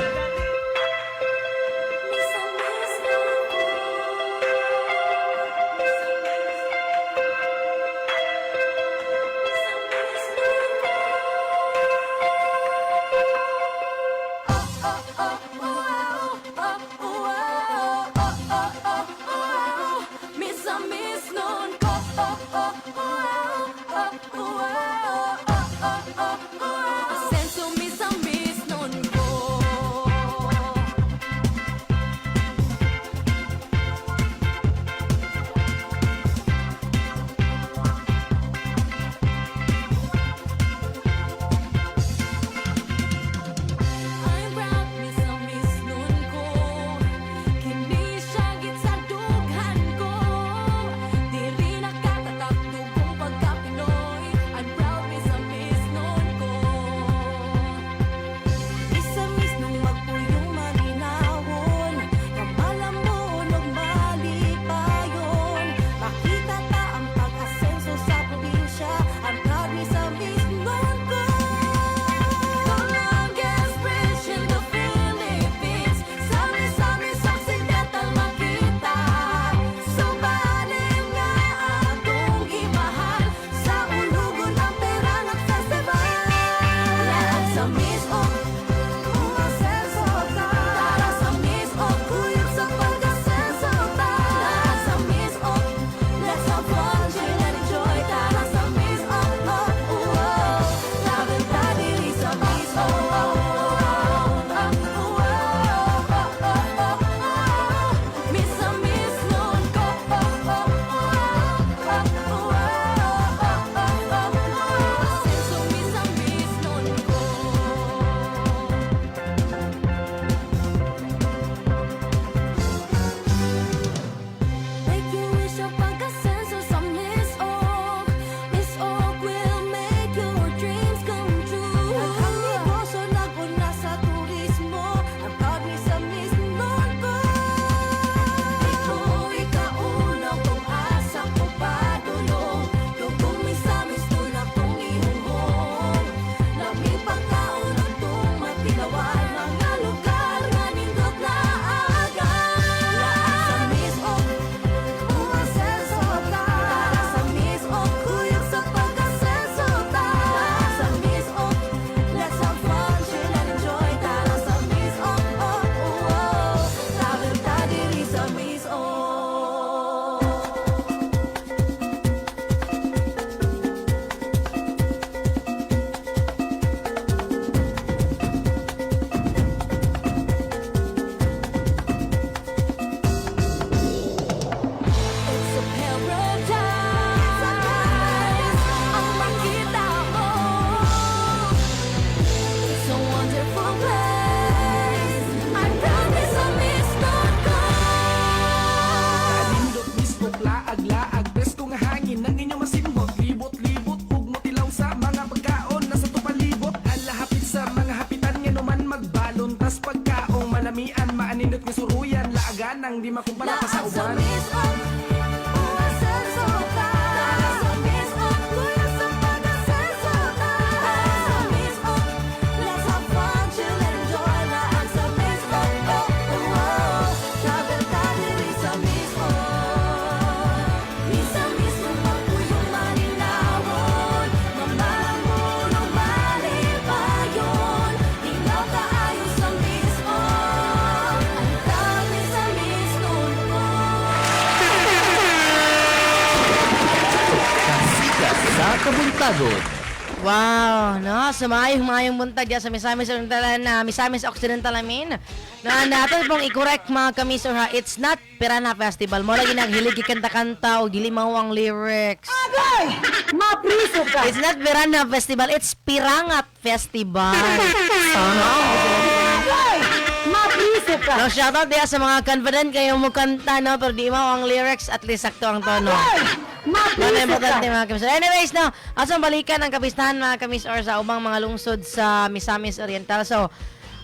nang di makumpara pa sa uban. Sa Kabuntagon. Wow, no, sumayong buntag ya sa Misamis Occidental na Misamis Occidental amin. Na natin pong i-correct mga kamis or ha, it's not Piranha Festival. Mo lagi naghilig kanta-kanta o dili mao ang lyrics. Agay! Mapriso ka. It's not Piranha Festival, it's Pirangat Festival. Agay! Mapriso ka. No, shoutout diya sa mga confident kayo mo kanta no, pero di mao ang lyrics, at least sakto ang tono. Importante mga kamis. Anyways, no, asang balikan ang kapistahan mga kamis or sa ubang mga lungsod sa Misamis Oriental. So,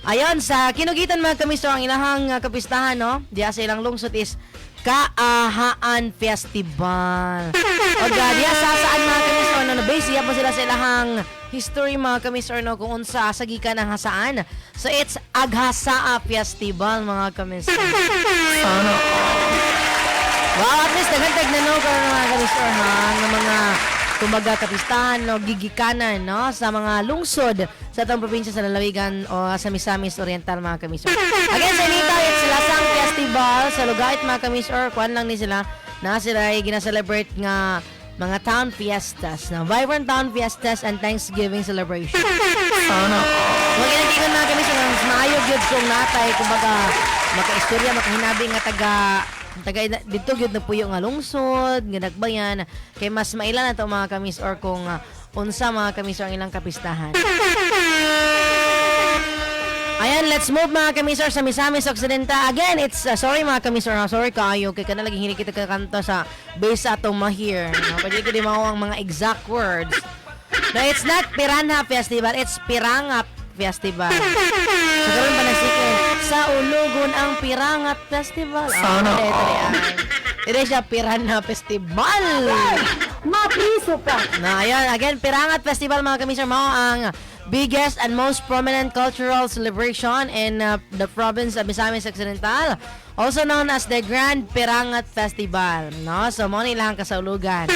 ayon sa kinugitan mga kamis or ang ilahang kapistahan, no, diya sa ilang lungsod is Kaahaan Festival. O diya sa saan mga kamis or no, base diya po sila sa ilahang history mga kamis or no, kung unsa sagikan ang hasaan. So, it's Aghasaa Festival mga kamis. Wow, at least nagantag na no karon mga karistorhan ng mga kumbaga kapistahan no gigikanan no sa mga lungsod sa atong probinsya sa lalawigan o sa Misamis Oriental mga kamisor. Again sa Inita, it's Lasang Festival sa Lugait mga kamisor. Kuan lang ni sila na sila ay gina-celebrate nga mga town fiestas na vibrant town fiestas and Thanksgiving celebration. Wag ginagikon mga kamisor mas maayo gyud kung natay kumbaga makaistorya makahinabi nga taga dito gyud na puyo nga lungsod nga nagbayan kay mas mailan na to mga kamis or kung unsa mga kamis ang ilang kapistahan. Ayan, let's move mga kamisor sa Misamis Occidental. Again, it's sorry mga kamisor, sorry kayo kay kana lagi hini kita kakanta sa base atong mahir. No, pwede ko di mao ang mga exact words. No, it's not Piranha Festival, it's Pirangat Festival. So, karon pa nagsike sa Ulugon ang Pirangat Festival. Ito siya Piranha Festival. Mapriso ka. Na, ayan, again, Pirangat Festival mga kamisor, mao ang biggest and most prominent cultural celebration in the province of Misamis Occidental, also known as the Grand Pirangat Festival. No? So, mo nilang kasaulugan.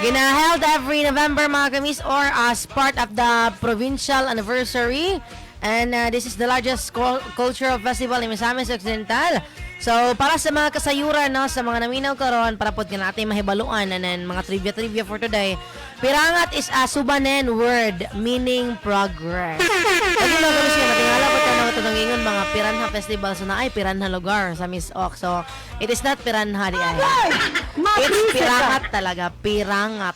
Gina-held every November mga kamis or as part of the provincial anniversary. And this is the largest cultural festival in Misamis Occidental. So, para sa mga kasayuran, no, sa mga naminaw karon para po natin mahibaluan and then mga trivia for today. Pirangat is a Subanen word meaning progress. Lagi mga kamis yun, natingala po ito na ingon mga Piranha Festival. So, na ay Piranha lugar sa Miss Oc. So, it is not Piranha di ay. It's Pirangat talaga. Pirangat.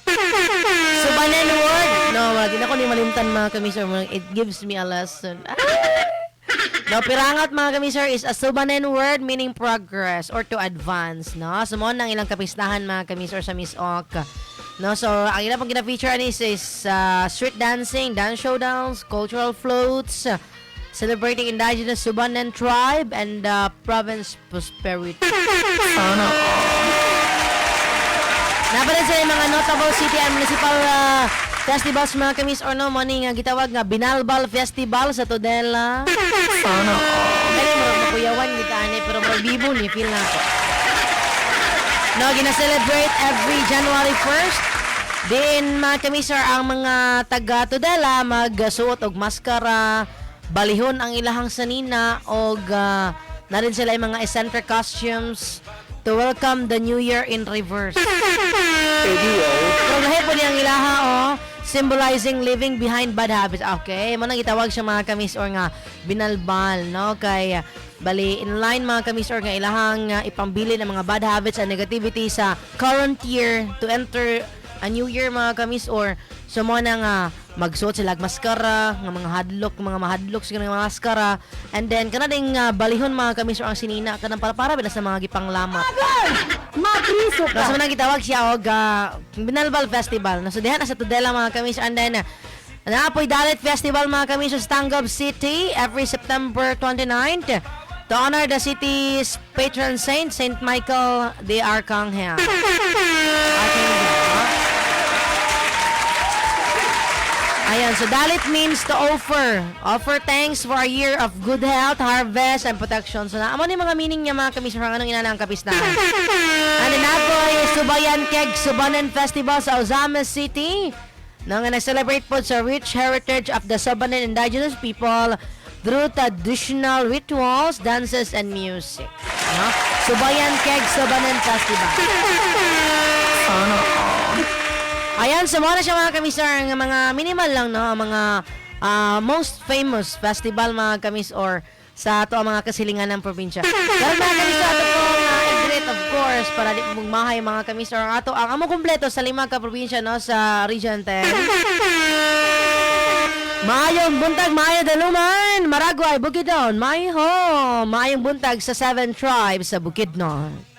Subanen word. No, wala din ako ni malimtan mga kamis. It gives me a lesson. No, Pirangat mga kamisor is a Subanen word meaning progress or to advance, no? So, mo nang ilang kapistahan mga kamisor sa Miss Oc. No, so, ang ilang pang gina-feature is street dancing, dance showdowns, cultural floats, celebrating indigenous Subanen tribe and province prosperity. Napalit sa mga notable city and municipal festivals mga kamis or no, morning gitawag nga Binalbal Festival sa Tudela. Kaya marang makuyawan ni Tane pero marang bibo ni feel na ako. No, gina-celebrate every January 1st. Din mga kamis ang mga taga Tudela magsuot og maskara, balihon ang ilahang sanina og na rin sila yung mga eccentric costumes to welcome the new year in reverse. Pero lahat po niyang ilaha symbolizing living behind bad habits. Okay, mo nang itawag siya mga kamis or nga binalbal, no? Kay bali in line mga kamis or nga ilahang ipambili ng mga bad habits and negativity sa current year to enter a new year mga kamis or so mo na nga magsuot sila maskara nga mga mahadlok sa mga maskara and then kana ding balihon mga kamis or ang sinina kanang para bila sa mga gipanglamat. Mapriso ka. So nang gitawag siya og Binalbal Festival. So diha na sa Tudela mga kamis and then Naapoy Dalit Festival mga kami sa Stangab City every September 29th to honor the city's patron saint, Saint Michael the Archangel. Ayan, so dalit means to offer. Offer thanks for a year of good health, harvest, and protection. So, naamon yung mga meaning niya mga kamis, anong inanang kapis na. And then apoy, Subayan Keg Subanen Festival sa Ozames City. Nang na-celebrate po sa rich heritage of the Subanen indigenous people through traditional rituals, dances, and music. No? Subayan Keg Subanen Festival. Ayan, so mga na siya mga kamisar, mga minimal lang, no? Mga most famous festival mga kamis or sa ato ang mga kasilingan ng probinsya. Pero mga kamisar, ato po great of course, para di magmahay mga kamisar. Ato ang amo kompleto sa 5 ka probinsya, no? Sa Region 10. Maayong buntag, maayo daluman, Maragway, Bukidnon, Mayho, maayong buntag sa 7 tribes sa Bukidnon.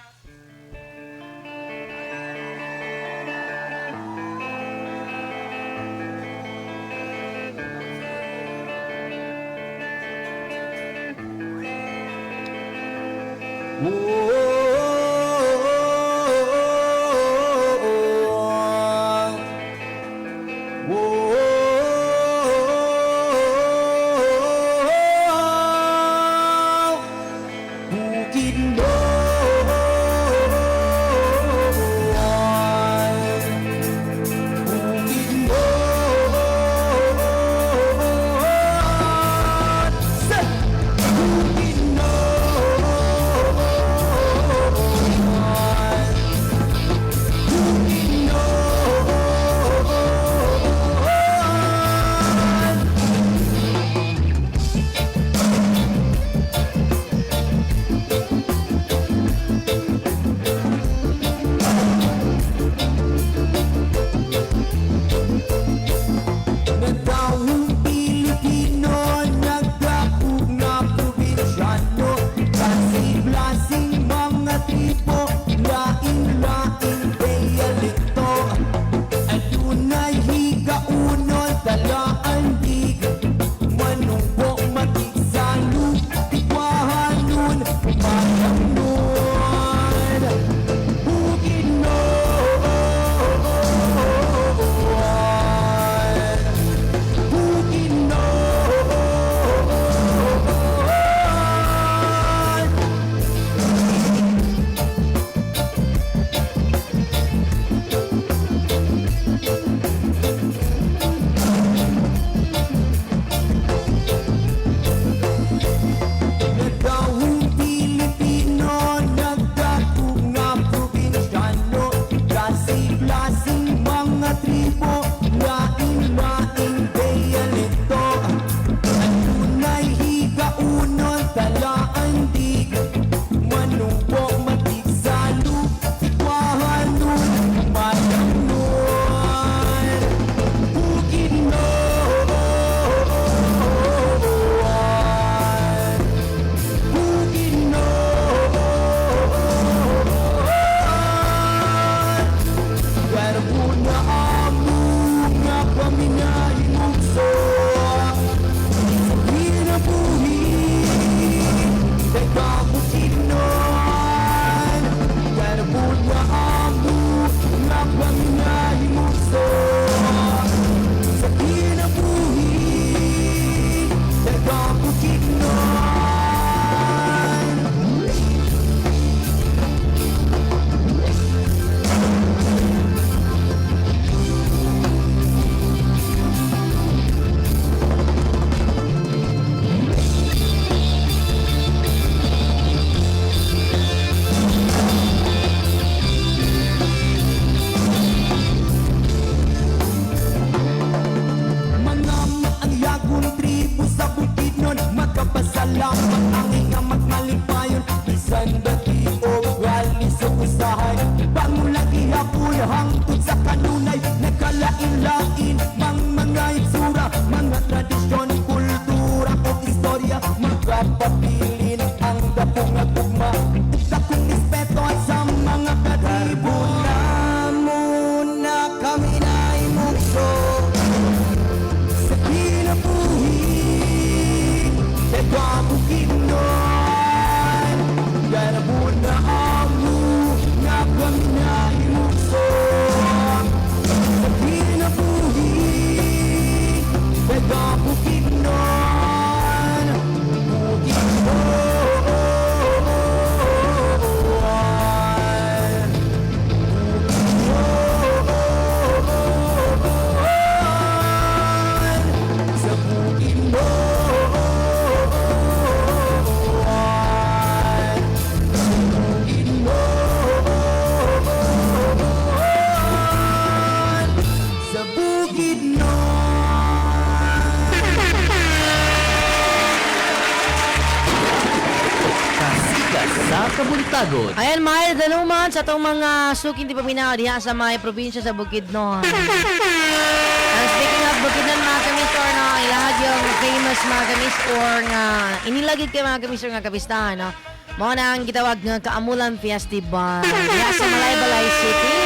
Kabuntagon. Ayan, mahal danuman sa itong mga suking di paminaw diha sa may probinsya sa Bukidnon. And speaking of Bukidnon, mga kamisor, no, ilahag yung famous mga kamisor nga inilagid kay mga kamisor nga kapistahan, no. Mao na ang gitawag nga Kaamulan Festival diha sa Malaybalay City.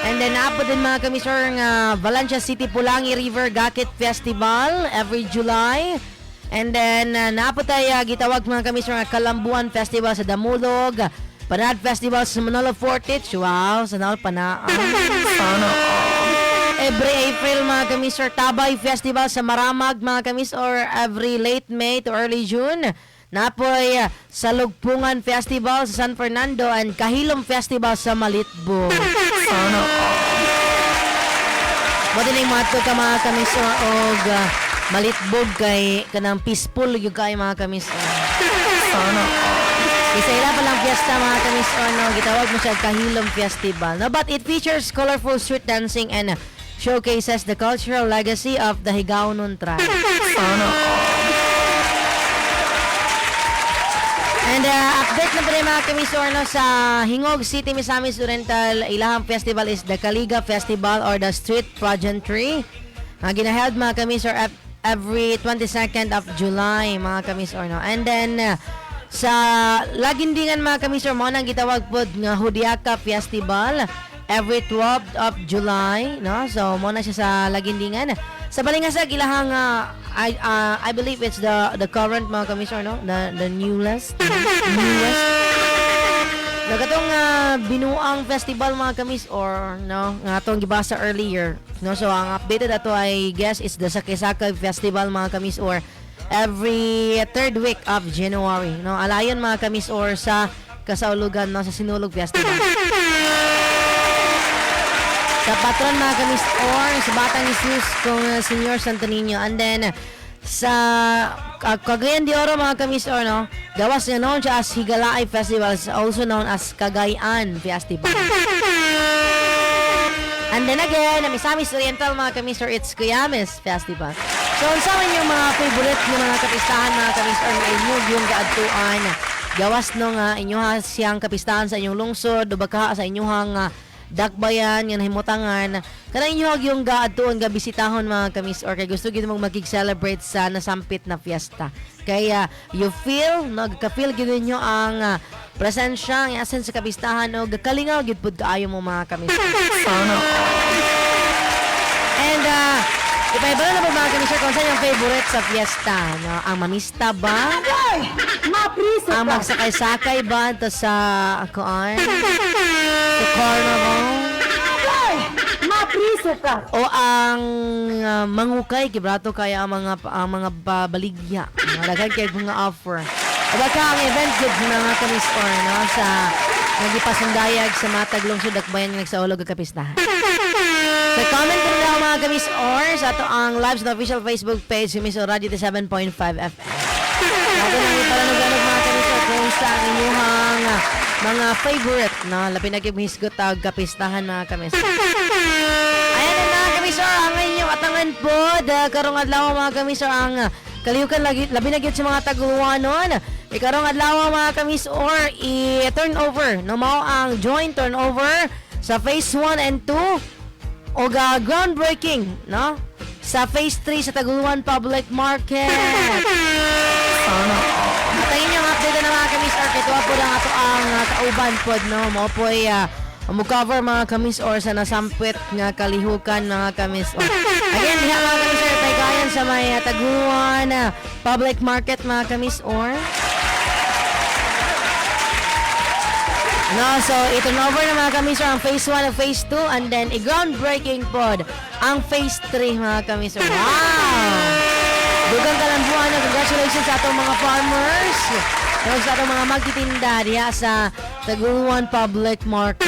And then napo din mga kamisor nga Valencia City Pulangi River Gakit Festival every July. And then napo tayo gitawag mga kamisor nga Kalambuan Festival sa Damulog, Panad Festival sa Manolo Fortich. Wow, sanal panaan. Every April mga kamisor Tabay Festival sa Maramag mga kamisor every late May to early June. Napoy sa Lugpungan Festival sa San Fernando and Kahilom Festival sa Malitbo. Madaling mato ka mga kamisor og Malitbog kay kanang peaceful yung kay mga kamisor. Isa ila palang fiesta mga kamisor, no, gitawag mo siya Kahilom Festival. No, but it features colorful street dancing and showcases the cultural legacy of the Higaonon tribe. And update na pa rin mga kamisor, no, sa Hingog City, Misamis Oriental, ilahang festival is the Kaliga Festival or the Street Pageantry. Ginaheld mga kamisor every 22nd of July mga kamisor, no. And then sa Lagindingan mga kamisor, mo nang gitawag po nga Hudiaka Festival every 12th of July, no. So mo na siya sa Lagindingan. Sa Balingasag ilahang I believe it's the current mga kamisor, no, the newest. Nagatong binuang festival mga kamisor, no, nga atong gibasa earlier, no. So ang updated ato I guess is the Sakay-Sakay Festival mga kamisor every third week of January, no. Alayon mga kamisor sa kasaulugan, no, sa Sinulog Festival. Sa patron mga kamisor, sa Batang Jesus kung Senyor Santo Niño. And then sa Cagayan de Oro mga kamisor, no, gawas nga known siya as Higalaay Festival, also known as Cagayan Festival. And then again, Misamis Oriental mga kamisor, it's Cuyames Festival. So sa yung mga favorite ng mga kapistahan mga kamisor na inyong yung gaadtuan, gawas no nga inyong siyang kapistahan sa inyong lungsod o baka sa inyong dakbayan nga nahimutangan kanang inyo yung gaadtuon ga bisitahon mga kamis or kay gusto gid mong magig-celebrate sa nasampit na fiesta. Kaya you feel nagka-feel gid ninyo ang presensya ang essence sa kapistahan o gakalingaw gid pud kaayo mo mga kamis. And ipaibalan na po mga kamisor kung saan yung favorite sa fiesta, no? Ang mamista ba? Ang magsakay-sakay ba? Ito sa kuan? Sa carnival? Mapriso ka! O ang mangukay, kibrato kaya ang mga baligya. Nalagay kayo mga offer. O baka ang event good mga kamisor, no? Sa nagipasundayag sa Matag Lungsod Dakbayan ng nagsaulog ang kapistahan. So comment ko na mga kamis or sa ito ang live sa official Facebook page si Miss Radio 7.5 FM. Nato lang ipalanuganog mga kamis or kung sa inyong mga favorite na lapin na kibhisgot tawag kapistahan mga kamis. Ayan na mga kamis or ang inyong atangan po karong adlaw mga kamis or ang kaliyukan labi na gyud sa mga Taguluanon. Ikarong adlaw mga kamis or i-turn over no mao ang joint turnover sa phase 1 and 2 o groundbreaking, no? Sa phase 3 sa Taguluan Public Market. Matayin yung update na mga kamis or kito po lang ato ang kauban pod, no? Mo po ay cover mga kamis or sa nasampit nga kalihukan mga kamis or. Again, diha mga kamis or taykayan sa may Taguluan Public Market mga kamis or. No, so ito na over na mga kamisor ang phase 1 at phase 2 and then i-groundbreaking pod ang phase 3 mga kamisor. Wow! Dugang kalambuan na congratulations sa atong mga farmers. Sa atong mga magtitinda diha sa Taguluan Public Market.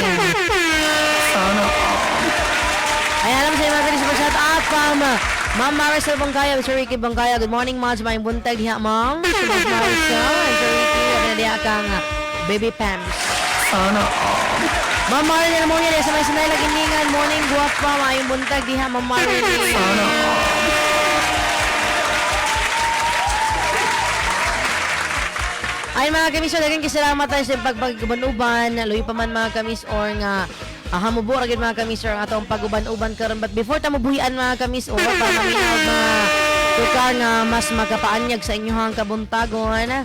Ay, alam sa mga kamisor, shout out from Ma'am Maricel Bangkaya, Sir Ricky Bangkaya. Good morning, Ma'am. Sa mga buntag diha, Ma'am. Sa Ma'am Maricel and Sir Ricky. At diha kang Baby Pams. Ma'am Marilyn mo yan sa may sanay laginingan. Morning, guwapa, maayong buntag diha, Ma'am Marilyn. Ay mga kamis, daghang salamat tayo sa pagpagkuban-uban. Luy pa man mga kamis or nga hamubura gid mga kamis or atong pag-uban-uban karon. But before ta mabuhian mga kamis or pa maminaw mga tukar nga mas makapaanyag sa inyohang kabuntagon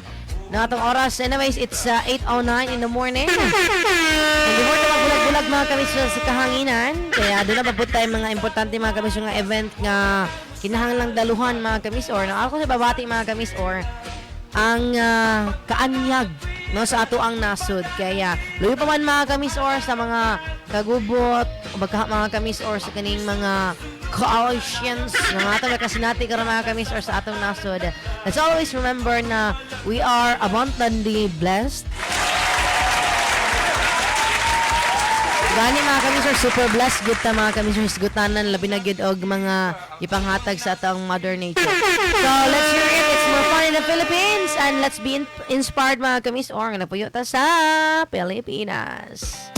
na atong oras. Anyways, it's 8:09 in the morning. And before ta magbulag-bulag mga kamis sa kahanginan, kaya doon na mabut tayo mga importante mga kamis nga event nga kinahanglang daluhan mga kamis or na ako sa babati mga kamis or ang kaanyag no sa ato ang nasod. Kaya luyo pa man mga kamis or sa mga kagubot o mga kamis or sa kaning mga coalitions na mga ito kasinati karon mga kamis or sa atong nasod. Let's always remember na we are abundantly blessed. Gani mga kamisor, super blessed good ta mga kamisor, hisgutanan labi na gid og mga ipanghatag sa atong Mother Nature. So let's hear it. It's more fun in the Philippines and let's be inspired mga kamisor nga napuyo ta sa Pilipinas.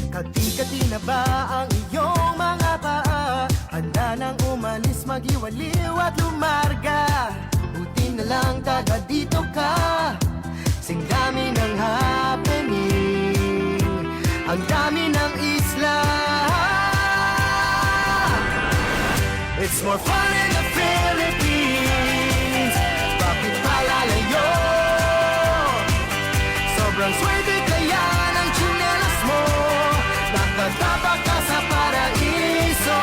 Kati-kati na ba ang iyong mga paa? Handa nang umalis, magiwaliw at lumarga. Buti na lang taga dito ka. Sing dami ng happening, ang dami ng isla. It's more fun in the Philippines. Bakit palalayo? Sobrang swerte kaya ng tsinelas mo. Nakatapak ka sa paraiso.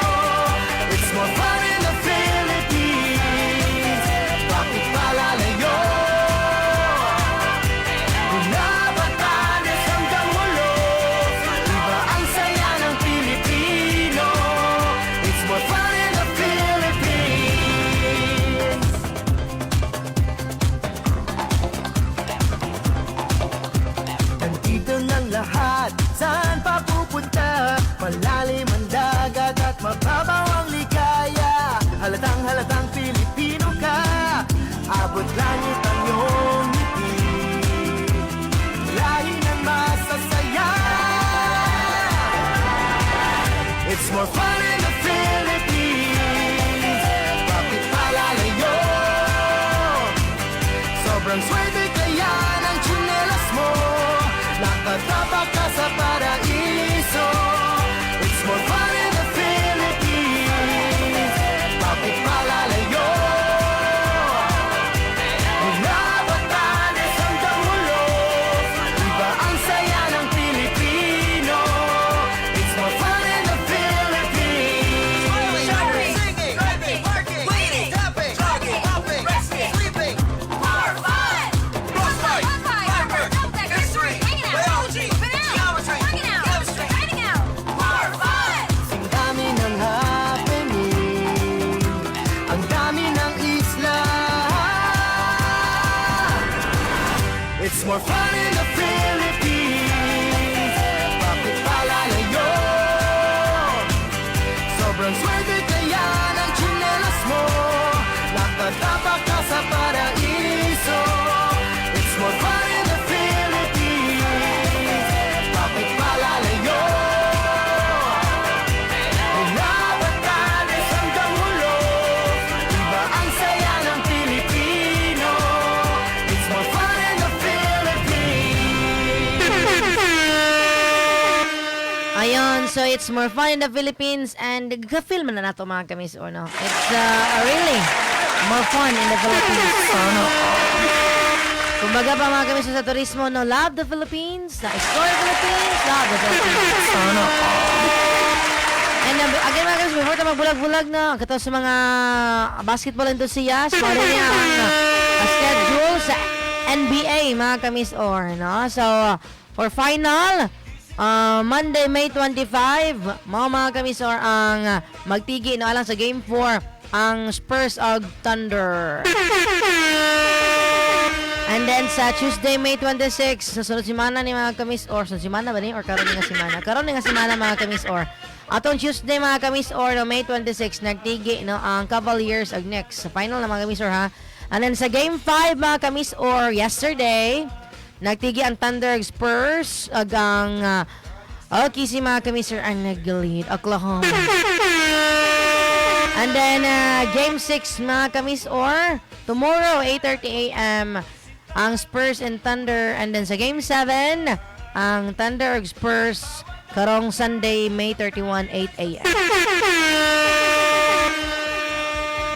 It's more fun in the Philippines. Bakit palalayo? Mula Batanes hanggang Hulo, iba ang saya ng Pilipino. It's more fun in the Philippines. Nandito ng lahat, saan pa pupunta? Malalim ang dagat at mababaw ang ligaya. Halatang Pilipino ka, abot langit ang iyong ngiti. Lahi ng masasaya. It's more fun in the Philippines. Bakit palalayo? Sobrang swerte kaya ng tsinelas mo. Nakatapak ka sa paraiso. It's more fun in the Philippines. Bakit palalayo? Mula Batanes hanggang Hulo, iba ang saya ng Pilipino. It's more fun in the Philippines. Shopping, singing, driving, working, waiting, tapping, jogging, hopping, resting, sleeping. More fun! Frostbite, firework, history, biology, geometry, chemistry, hanging out. More fun! Sing dami ng happening, ang dami ng isla. It's more fun in the Philippines. Bakit palalayo? Sobrang swerte kaya ng tsinelas mo. Nakatapak ka sa paraiso. It's more fun in the Philippines. Bakit palalayo? Mula Batanes hanggang Hulo, iba ang saya ng Pilipino. It's more fun in the Philippines. Ayun, so it's more fun in the Philippines and ka-film na nato mga kamis or no. It's really more fun in the Philippines. So, no. Kumbaga pa mga kamis sa turismo, no, love the Philippines, explore the Philippines, love the Philippines. So, no. And again mga kamis, before tayo magbulag-bulag na, kato sa mga basketball enthusiasts, mga niya ang schedule sa NBA mga kamis or no. So, for final, Monday, May 25, mga kamisor ang magtigi no alang sa Game 4 ang Spurs of Thunder. And then sa Tuesday, May 26, sa sunod simana ni mga kamisor, sunod simana ba ni or karon nga simana? Karon nga simana mga kamisor. Atong Tuesday mga kamisor no May 26 nagtigi no ang Cavaliers ag next sa final na mga kamisor ha. And then sa Game 5 mga kamisor yesterday, nagtigi ang Thunder Spurs agang okay si mga kamisir ang nag-lead Oklahoma. And then, Game 6, mga kamis, or tomorrow, 8:30 a.m., ang Spurs and Thunder. And then sa Game 7, ang Thunder ug Spurs, karong Sunday, May 31, 8 a.m.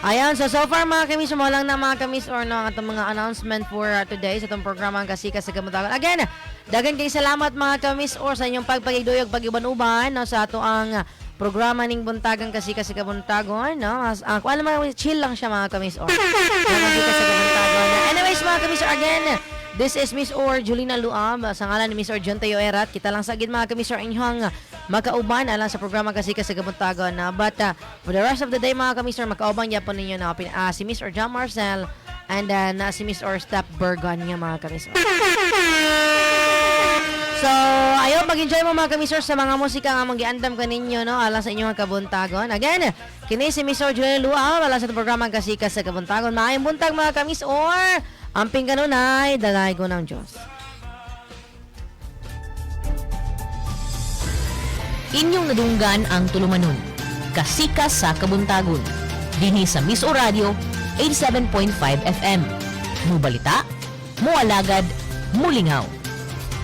Ayan, so far mga kamis, mo lang na mga kamis or no, ang atong mga announcement for today sa itong programa ang Kasika sa Kabuntagon. Again, dagan kay salamat mga kamis or sa inyong pagpagiduyog, pag-iban-uban no, sa ato ang programa ning Buntagang Kasika sa Kabuntagon. No? Kung alam mo, chill lang siya mga kamis or Kasika sa Kabuntagon. Anyways mga kamis, again, this is Miss Or Julina Luam sa ngalan ni Miss Or John Tayo Erat. Kita lang sa agad mga kamis or inyong makauban alang sa programa Kasika sa Kabuntagon. But for the rest of the day mga kamis or makauban niya po ninyo na si Miss Or John Marcel and si Miss Or Step Bergon nga mga kamis or. So, ayaw mag-enjoy mo mga kamisor sa mga musika nga mag-iandam ka ninyo, no? Alang sa inyong kabuntagon. Again, kini si Miss Or Julina Luam alang sa itong programa Kasika sa Kabuntagon. Maayong buntag mga kamisor. Amping kanunay, dagay ko ng Diyos. Inyong nadunggan ang tulumanon. Kasika sa Kabuntagon. Dinhi sa Miss O Radio 87.5 FM. Mubalita, mualagad, mulingaw.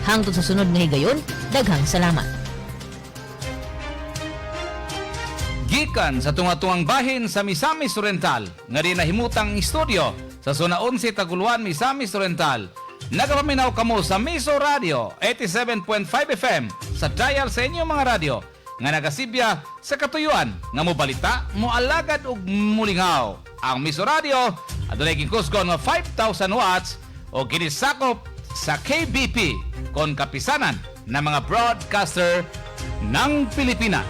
Hangtod sa sunod nga higayon, daghang salamat. Gikan sa tunga-tungang bahin sa Misamis Oriental, nga rin nahimutang istoryo sa Zona 11 Taguluan, Misamis Oriental. Nagapaminaw kamo sa Miso Radio 87.5 FM sa dial sa inyong mga radyo nga nagasibya sa katuyuan nga mobalita, moalagad ug mulingaw. Ang Miso Radio adunay gikusgon nga 5,000 watts o ginisakop sa KBP kon kapisanan ng mga broadcaster ng Pilipinas.